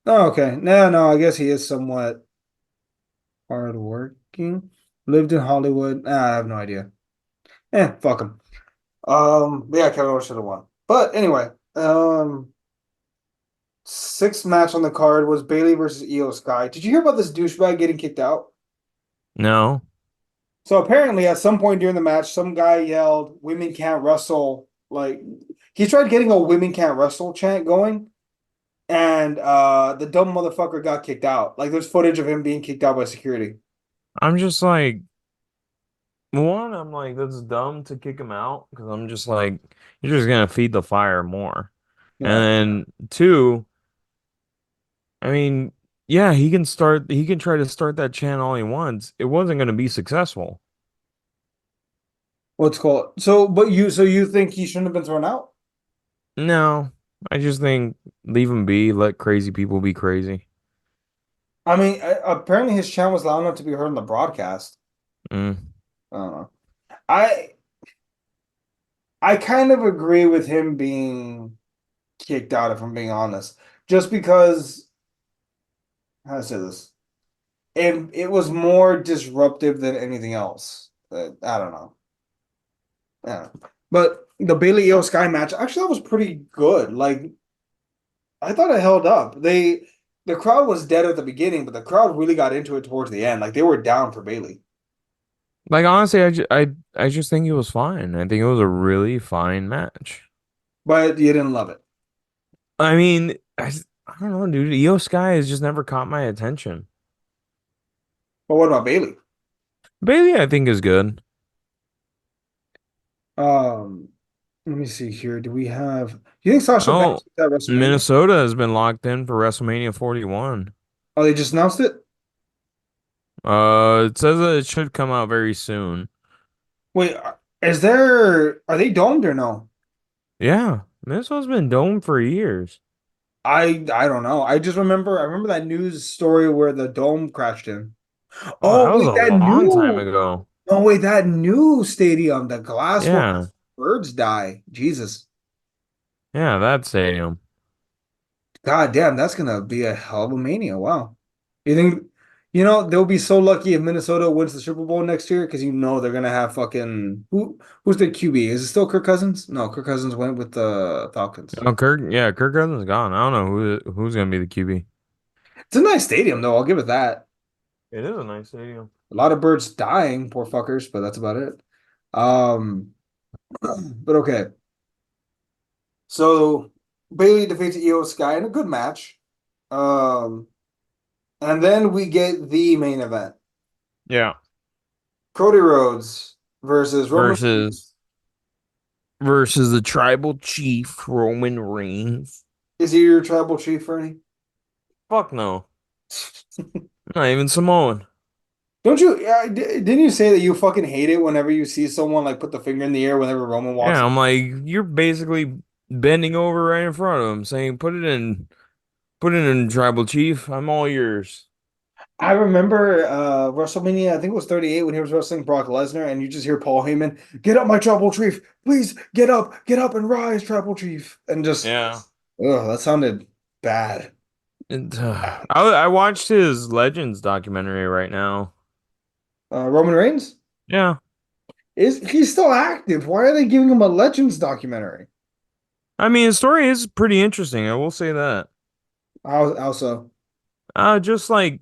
Oh, okay. No, I guess he is somewhat hardworking. Lived in Hollywood. I have no idea. Fuck him. Yeah, Kevin Owens should have won. But anyway, sixth match on the card was Bailey versus Io Sky. Did you hear about this douchebag getting kicked out? No, So apparently, at some point during the match, some guy yelled, "Women can't wrestle." Like he tried getting a "Women can't wrestle" chant going, and the dumb motherfucker got kicked out. Like there's footage of him being kicked out by security. I'm just like, one, I'm like, that's dumb to kick him out because I'm just like, you're just gonna feed the fire more. Yeah. And then two, I mean, yeah, he can try to start that channel all he wants. It wasn't gonna be successful. What's called? So you think he shouldn't have been thrown out? No, I just think leave him be, let crazy people be crazy. I mean, apparently his chant was loud enough to be heard on the broadcast. Mm. I don't know. I I kind of agree with him being kicked out, if I'm being honest, just because how to say this, it was more disruptive than anything else. I don't know. Yeah, but the Bailey Io Sky match actually that was pretty good. Like I thought it held up. The crowd was dead at the beginning, but the crowd really got into it towards the end. Like they were down for Bailey, Like honestly, I just think it was fine. I think it was a really fine match. but you didn't love it. I mean, I don't know, dude. Io Sky has just never caught my attention. But what about Bailey? Bailey, I think is good. Um, Let me see here. Do we have? Do you think Sasha Oh, Banks is at WrestleMania? Minnesota has been locked in for WrestleMania 41. Oh, they just announced it. It says that it should come out very soon. Wait, is there? Are they domed or no? Yeah, Minnesota's been domed for years. I don't know. I remember that news story where the dome crashed in. Oh, Oh that was wait, a long time ago. that new stadium, the glass one, Yeah, birds die. Jesus, yeah, that stadium. God damn, that's gonna be a hell of a mania. Wow. You think? They'll be so lucky if Minnesota wins the Super Bowl next year because they're gonna have fucking who's their QB? Is it still Kirk Cousins? No, Kirk Cousins went with the Falcons. Oh, Kirk Cousins is gone. I don't know who's gonna be the QB. It's a nice stadium though. I'll give it that. It is a nice stadium. A lot of birds dying, poor fuckers, but that's about it. Um, but okay. So Bailey defeats Io Sky in a good match. Um, and then we get the main event. Yeah. Cody Rhodes versus Roman Reigns. Versus versus the tribal chief Roman Reigns. Is he your tribal chief, Fernie? Fuck no. Not even Samoan. Don't you? Didn't you say that you fucking hate it whenever you see someone like put the finger in the air whenever Roman walks Yeah, in? I'm like, you're basically bending over right in front of him, saying, put it in, tribal chief. I'm all yours. I remember WrestleMania, I think it was 38 when he was wrestling Brock Lesnar, and you just hear Paul Heyman, "Get up, my tribal chief! Please get up and rise, tribal chief!" And just, Yeah. that sounded bad. I watched his Legends documentary right now. Roman Reigns Yeah. is he's still active? Why are they giving him a Legends documentary? I mean, his story is pretty interesting. I will say that. Also, Uh, just like,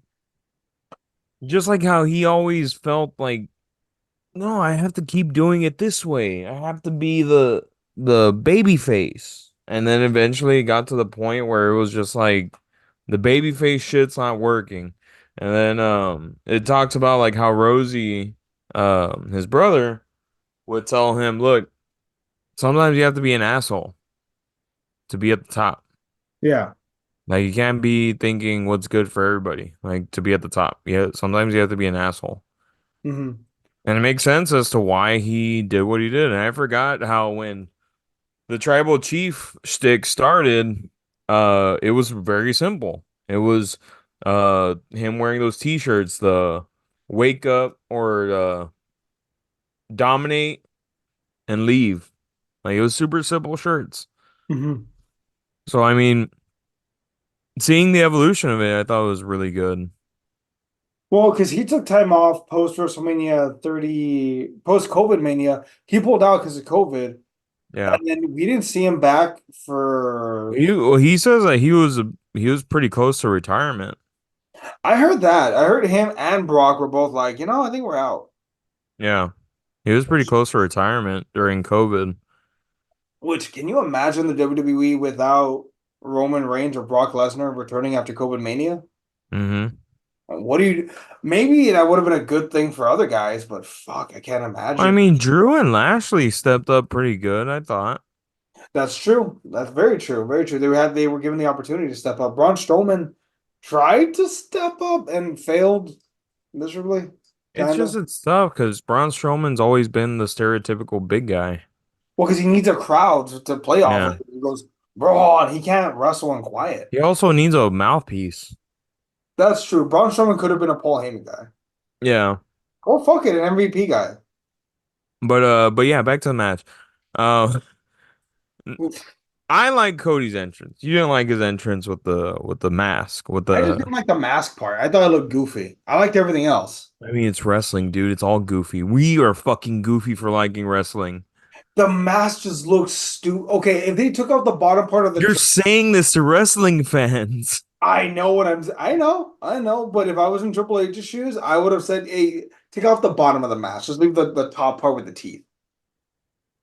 just like how he always felt like no, I have to keep doing it this way. I have to be the baby face. And then eventually it got to the point where it was just like the baby face shit's not working. And then it talks about like how Rosie his brother would tell him, "Look, sometimes you have to be an asshole to be at the top. Yeah. Like you can't be thinking what's good for everybody, like to be at the top. Yeah, sometimes you have to be an asshole." Hmm. And it makes sense as to why he did what he did. And I forgot how when the tribal chief shtick started, it was very simple. It was him wearing those t-shirts, the wake up or dominate and leave. Like it was super simple shirts. Hmm. So I mean, seeing the evolution of it, I thought was really good. Well, because he took time off post WrestleMania 30, post COVID Mania. He pulled out because of COVID. Yeah. And then we didn't see him back for. He says that he was pretty close to retirement. I heard that. I heard him and Brock were both like, I think we're out. Yeah. He was pretty close to retirement during COVID. Which, can you imagine the WWE without Roman Reigns or Brock Lesnar returning after COVID Mania? Hmm. What do you? Maybe that would have been a good thing for other guys, but fuck, I can't I imagine. mean, Drew and Lashley stepped up pretty good, I thought. That's true. That's very true. Very true. They were given the opportunity to step up. Braun Strowman tried to step up and failed miserably, It's kind just of. it's tough because Braun Strowman's always been the stereotypical big guy. Well, because he needs a crowd to play off of. Yeah. He goes, Braun, he can't wrestle in quiet. He also needs a mouthpiece. That's true. Braun Strowman could have been a Paul Heyman guy. Yeah. Or fuck it, an MVP guy. But yeah, back to the match. Uh I like Cody's entrance. You didn't like his entrance with the mask, with I just didn't the like the mask part. I thought it looked goofy. I liked everything else. I mean it's wrestling, dude. It's all goofy. We are fucking goofy for liking wrestling. The mask just looks stupid. Okay, if they took out the bottom part of the You're turn, saying this to wrestling fans. I know what I know. But if I was in Triple H's shoes, I would have said, "Hey, take off the bottom of the mask. Just leave the top part with the teeth."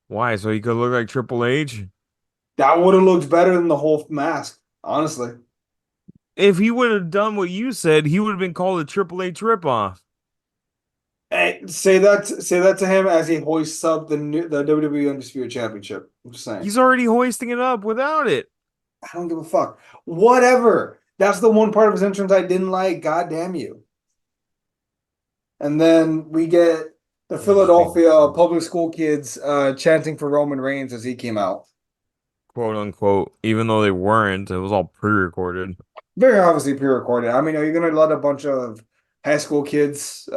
Why? So he could look like Triple H? That would have looked better than the whole mask, honestly. If he would have done what you said, he would have been called a Triple H ripoff. Hey, say that to him as he hoists up the WWE Undisputed Championship. I'm just saying. He's already hoisting it up without it. I don't give a fuck. Whatever. That's the one part of his entrance I didn't like. God damn you. And then we get the You're just being Philadelphia public school kids chanting for Roman Reigns as he came out. quote unquote, even though they weren't, it was all pre-recorded. Very obviously pre-recorded. I mean, are you gonna let a bunch of high school kids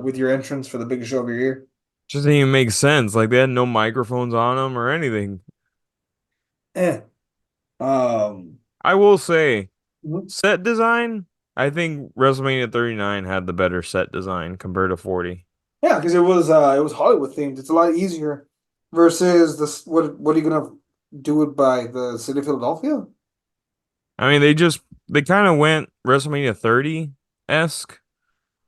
with your entrance for the biggest show of your year? Just didn't even make sense. Like they had no microphones on them or anything. Eh. Um, I will say, set design, I think WrestleMania 39 had the better set design compared to 40. yeah, because it was Hollywood themed. It's a lot easier versus this. What are you gonna do it by the city of Philadelphia I mean, they kind of went WrestleMania 30-esque,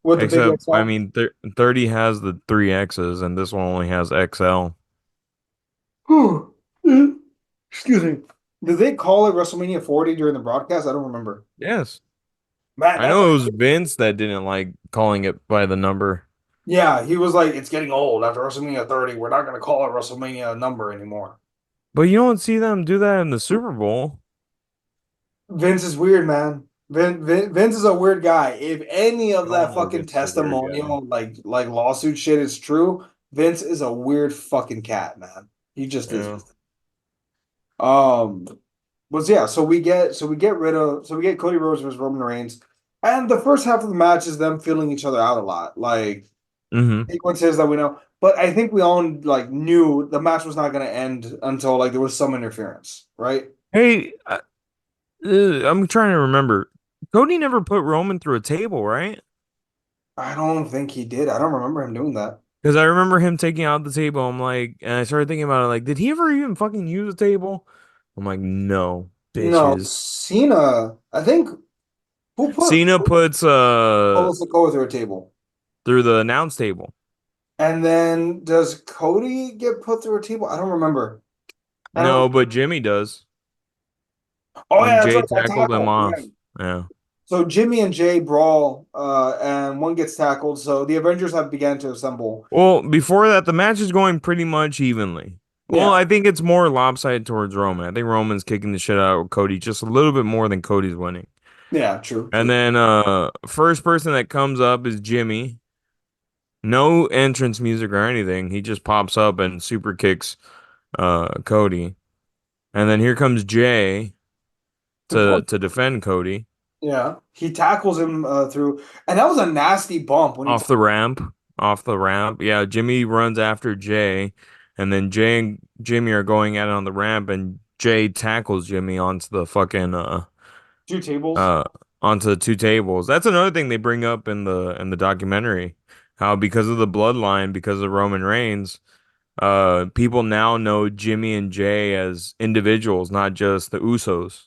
with the big except I XL? mean, 30 has the three X's and this one only has XL. Excuse me. Did they call it WrestleMania 40 during the broadcast? I don't remember. Yes. Man, I that's know like, it was Vince that didn't like calling it by the number. yeah, he was like, it's getting old after WrestleMania 30. We're not gonna call it WrestleMania number anymore. But you don't see them do that in the Super Bowl. Vince is weird, man. Vince is a weird guy. If any We of all that know fucking Vince is a weird guy. testimonial, like lawsuit shit is true, Vince is a weird fucking cat, man. He just is. Yeah. Um, but yeah, so we get Cody Rhodes versus Roman Reigns, and the first half of the match is them feeling each other out a lot, like Hmm. sequences that we know. But I think we all like knew the match was not going to end until like there was some interference, right? Hey, I'm trying to remember. Cody never put Roman through a table, right? I don't think he did. I don't remember him doing that. Because I remember him taking out the table. I'm like, and I started thinking about it, like, did he ever even fucking use a table? I'm like, no, No, bitches. Cena. I think who put Cena puts Solo Sikoa through a table? through the announce table. And then does Cody get put through a table? I don't remember. I don't. No, but Jimmy does Oh when yeah, that's Jay right. That tackled him tackle. Yeah. off. Yeah. So Jimmy and Jay brawl, and one gets tackled. So the Avengers have began to assemble. Well, before that, the match is going pretty much evenly. Well, Yeah, I think it's more lopsided towards Roman. I think Roman's kicking the shit out of Cody just a little bit more than Cody's winning. yeah, true, And true. then first person that comes up is Jimmy. No entrance music or anything. He just pops up and super kicks Cody. And then here comes Jay To to defend Cody Yeah, he tackles him through, and that was a nasty bump when he. off the ramp. Off the ramp. Yeah, Jimmy runs after Jay, and then Jay and Jimmy are going at it on the ramp, and Jay tackles Jimmy onto the fucking Two tables. uh onto the two tables. That's another thing they bring up in the documentary. How because of the bloodline, because of Roman Reigns, people now know Jimmy and Jay as individuals, not just the Usos.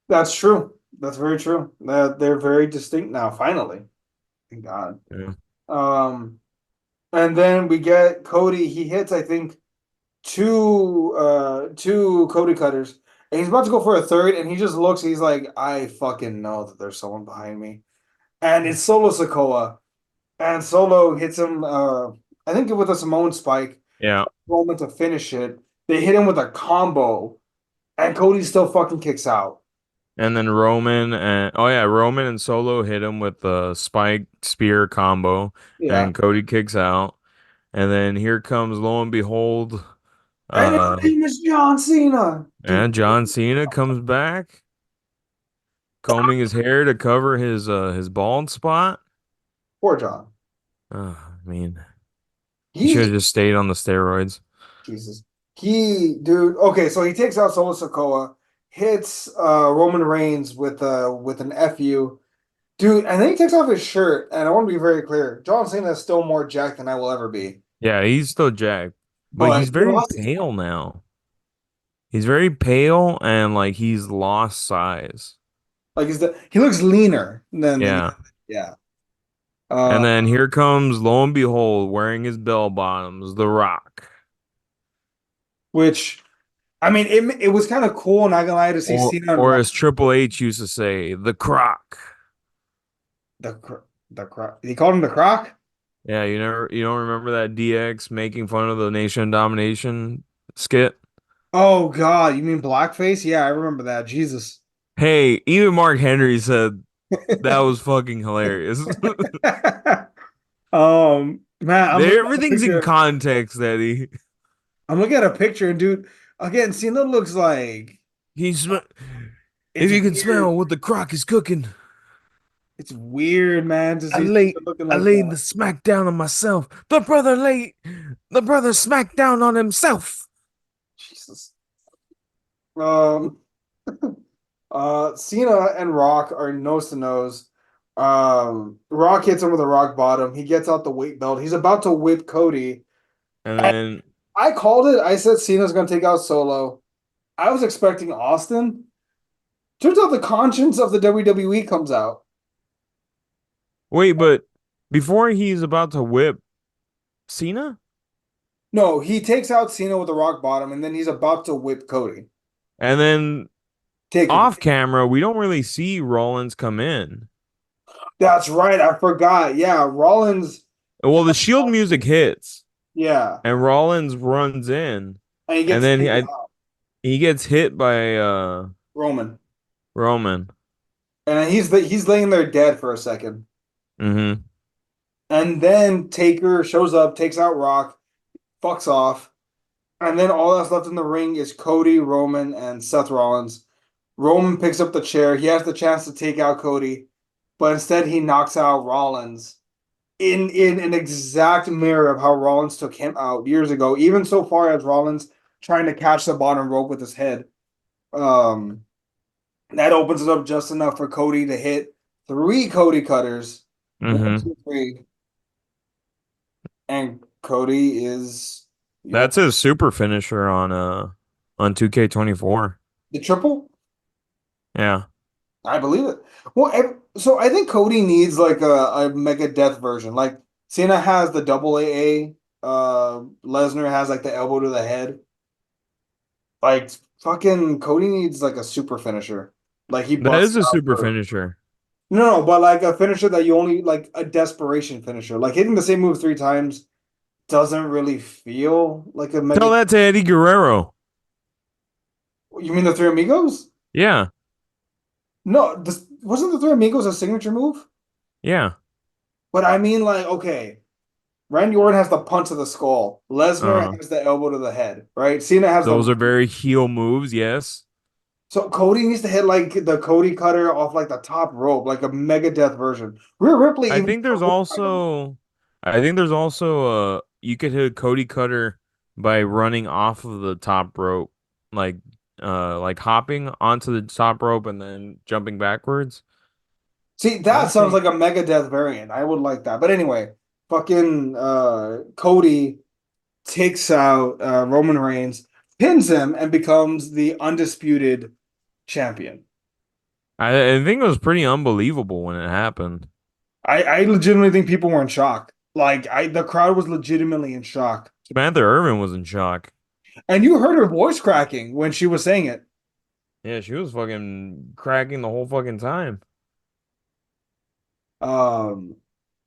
That's true. That's very true. They're very distinct now. Finally, thank God. Yeah. Um, and then we get Cody. He hits, I think, two Cody cutters, and he's about to go for a third, and he just looks. He's like, I fucking know that there's someone behind me, and it's Solo Sikoa, and Solo hits him. I think with a Samoan spike. Yeah. Moment to finish it. They hit him with a combo, and Cody still fucking kicks out. And then Roman and oh yeah, Roman and Solo hit him with the spike spear combo, Yeah. and Cody kicks out. And then here comes lo and behold, And his uh, name is John Cena. Dude, and John Cena comes back, combing his hair to cover his bald spot. poor John. I mean, he should have He, just stayed on the steroids. Jesus. Dude, okay, so he takes out Solo Sikoa, hits Roman Reigns with an FU. Dude, and then he takes off his shirt, and I want to be very clear. John Cena is still more jacked than I will ever be. Yeah, he's still jacked, but But he's he very lost his pale now. He's very pale and like he's lost size. he looks leaner than Yeah. yeah. And Uh then here comes, lo and behold, wearing his bell bottoms, The Rock. which I mean, it was kind of cool, not gonna lie, to see Cena and Or Rock. as Triple H used to say, the Croc. The Croc. He called him the Croc. Yeah, you don't remember that DX making fun of the Nation of Domination skit? Oh God, you mean blackface? Yeah, I remember that. Jesus. Hey, even Mark Henry said that was fucking hilarious. Man, I'm looking at a Everything's in picture. context, Eddie. I'm looking at a picture, and dude, again, Cena looks like He sm it's If you can weird. smell what the Croc is cooking, It's weird, man, to I see lay Cena looking I like laid that. the smack down on myself. The brother smacked down on himself. Jesus. Um, Cena and Rock are nose to nose. Rock hits him with a rock bottom. He gets out the weight belt. He's about to whip Cody. And then I called it. I said Cena's going to take out Solo. I was expecting Austin. Turns out the conscience of the WWE comes out. wait, but before he's about to whip Cena, No, he takes out Cena with a rock bottom, and then he's about to whip Cody. and then Take him. off camera, we don't really see Rollins come in. That's right. I forgot. Yeah, Rollins. Well, the Shield music hits, Yeah, and Rollins runs in, and he and gets then taken out. he gets hit by Roman, Roman. and he's laying there dead for a second, Hmm. and then Taker shows up, takes out Rock, fucks off, and then all that's left in the ring is Cody, Roman, and Seth Rollins. Roman picks up the chair. He has the chance to take out Cody, but instead he knocks out Rollins in an exact mirror of how Rollins took him out years ago, even so far as Rollins trying to catch the bottom rope with his head. Um, that opens it up just enough for Cody to hit three Cody cutters. One, Hmm. two, three. And Cody is, yep, That's his super finisher on 2K24. the triple. Yeah. I believe it. Well, so I think Cody needs like a mega death version. Like Cena has the double AA. Lesnar has like the elbow to the head. Like fucking Cody needs like a super finisher. Like he That is busts a out super for finisher. no, but like a finisher that you only like a desperation finisher. Like hitting the same move three times doesn't really feel like a Tell mega. that to Eddie Guerrero. You mean the Three Amigos? Yeah, No, this wasn't the Three Amigos a signature move? yeah. But I mean, like, okay, Randy Orton has the punch to the skull. Lesnar Uh, has the elbow to the head, right? Cena has the. those are very heel moves, yes. So Cody needs to hit like the Cody cutter off like the top rope, like a mega death version. Rhea Ripley I even. think there's also you could hit a Cody Cutter by running off of the top rope, like like hopping onto the top rope and then jumping backwards. See, I that don't sounds think like a mega death variant. I would like that. But anyway, fucking Cody takes out Roman Reigns, pins him, and becomes the undisputed champion. I think it was pretty unbelievable when it happened. I legitimately think people were in shock. Like the crowd was legitimately in shock. Samantha Irvin was in shock. And you heard her voice cracking when she was saying it. Yeah, she was fucking cracking the whole fucking time. Um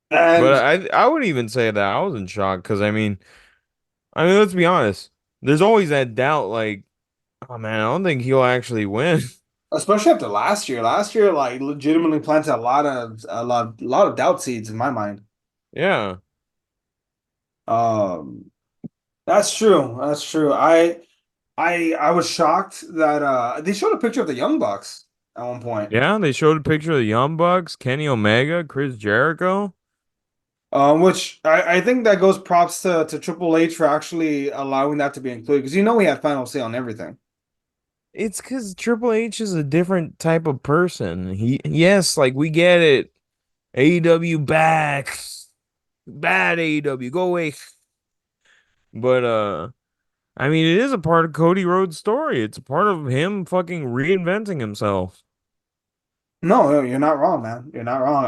But and I would even say that I was in shock because I mean let's be honest. There's always that doubt like, oh man, I don't think he'll actually win. especially after last year. Last year, like legitimately planted a lot of doubt seeds in my mind. Yeah. Um that's true. That's true. I was shocked that they showed a picture of the Young Bucks at one point. Yeah, they showed a picture of the Young Bucks, Kenny Omega, Chris Jericho. Which I think that goes props to Triple H for actually allowing that to be included because you know he had final say on everything. It's because Triple H is a different type of person. Yes, like we get it. AEW back. Bad AEW, go away. But I mean it is a part of Cody Rhodes' story. It's a part of him fucking reinventing himself. No, you're not wrong, man. You're not wrong.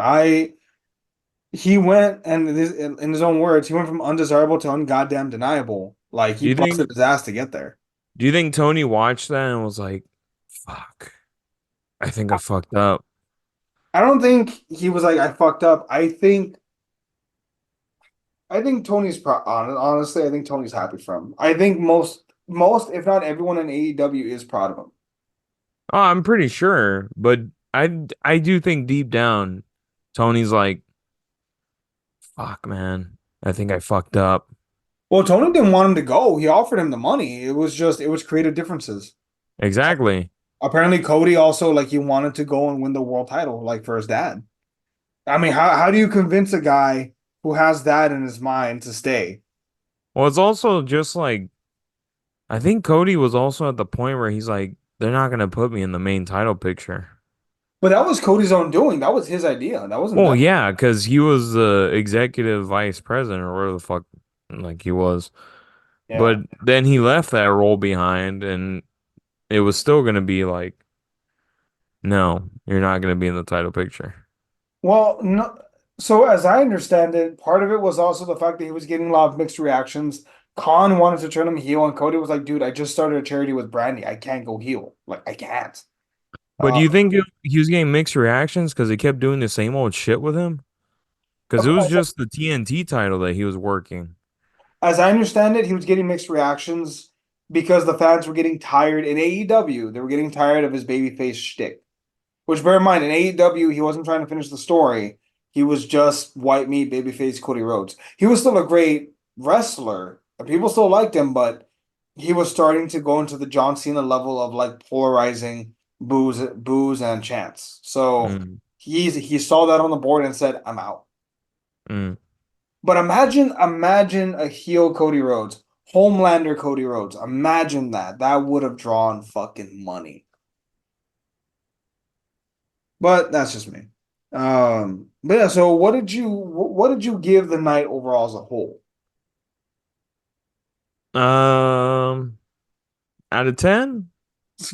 He went and in his own words, he went from undesirable to ungoddamn deniable. Like he Do you busted think his ass to get there. do you think Tony watched that and was like, fuck, I think I fucked up? I don't think he was like I fucked up. I think Tony's honestly, I think Tony's happy for him. I think most if not everyone in AEW is proud of him. Oh, I'm pretty sure, but I do think deep down, Tony's like, fuck, man, I think I fucked up. Well, Tony didn't want him to go. He offered him the money. It was creative differences. Exactly. Apparently Cody also like he wanted to go and win the world title like for his dad. I mean, how do you convince a guy who has that in his mind to stay? Well, it's also just like I think Cody was also at the point where he's like, they're not gonna put me in the main title picture. But that was Cody's own doing. That was his idea. That wasn't Well, that. yeah, because he was the executive vice president or whatever the fuck like he was. But Yeah. then he left that role behind and it was still gonna be like, no, you're not gonna be in the title picture. Well, no, so as I understand it, part of it was also the fact that he was getting a lot of mixed reactions. Khan wanted to turn him heel, and Cody was like, "Dude, I just started a charity with Brandy. I can't go heel. Like, I can't." But do Uh, you think he was getting mixed reactions because they kept doing the same old shit with him? Because it was just the TNT title that he was working. as I understand it, he was getting mixed reactions because the fans were getting tired in AEW. They were getting tired of his babyface shtick. Which bear in mind, in AEW, he wasn't trying to finish the story. He was just white meat babyface Cody Rhodes. He was still a great wrestler. People still liked him, but he was starting to go into the John Cena level of like polarizing boos and chants. So Mm, he saw that on the board and said, "I'm out." mm. But imagine a heel Cody Rhodes, Homelander Cody Rhodes. Imagine that. That would have drawn fucking money. But that's just me. But yeah, so what did you give the night overall as a whole? Um, out of 10,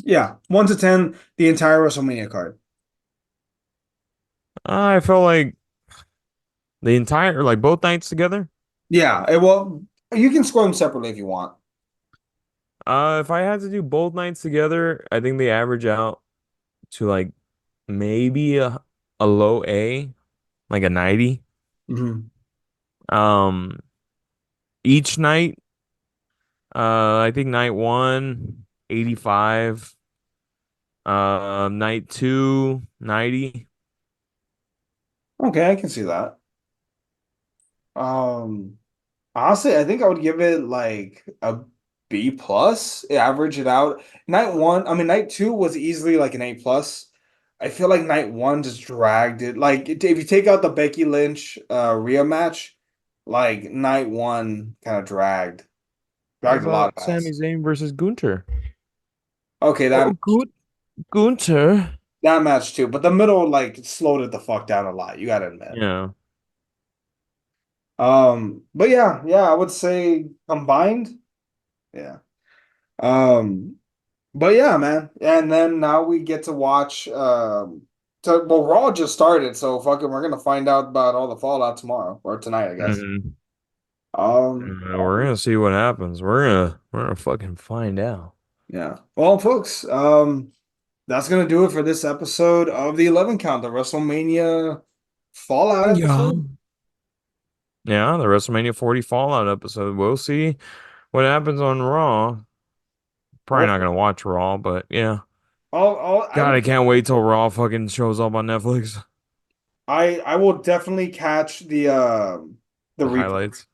Yeah, 1 to 10, the entire WrestleMania card. I felt like The entire, like both nights together? Yeah, well, you can score them separately if you want. If I had to do both nights together, I think they average out to like maybe a low A, like a 90. Hmm. Um, each night, I think night one, 85. Night two, 90. Okay, I can see that. Um, Honestly, I think I would give it like a B plus. Average it out. Night one, I mean, night two was easily like an A plus. I feel like night one just dragged it. Like if you take out the Becky Lynch Rhea match, like night one kind of What dragged a lot about of Sami ass. Zayn versus Gunter? Okay, Oh, Gunter. that match too, but the middle like slowed it the fuck down a lot. You gotta admit. Yeah. But yeah, I would say combined, yeah. Um, but yeah, man. And then now we get to watch well, Raw just started, so fucking we're gonna find out about all the fallout tomorrow or tonight, I guess. hmm We're Um, gonna see what happens. We're gonna fucking find out. yeah. Well, folks, that's gonna do it for this episode of the 11 count, the WrestleMania Fallout Yeah. episode. Yeah, the WrestleMania 40 Fallout episode. We'll see what happens on Raw. Probably Well, not gonna watch Raw, but yeah. I God, will I can't wait till Raw fucking shows up on Netflix. I will definitely catch the The replay. highlights.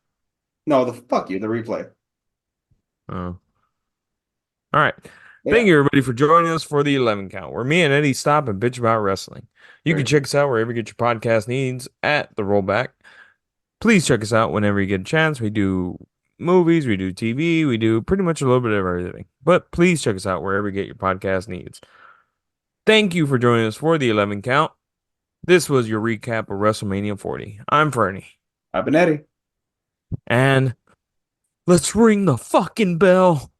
No, the fuck you, the replay. Oh. All right. But Thank yeah, you, everybody, for joining us for the 11 count, where me and Eddie stop and bitch about wrestling. You can very check us out wherever you get your podcast needs at The Rollback. Please check us out whenever you get a chance. We do movies, we do TV, we do pretty much a little bit of everything. But please check us out wherever you get your podcast needs. Thank you for joining us for the 11 count. This was your recap of WrestleMania 40. I'm Fernie. I've been Eddie. And let's ring the fucking bell.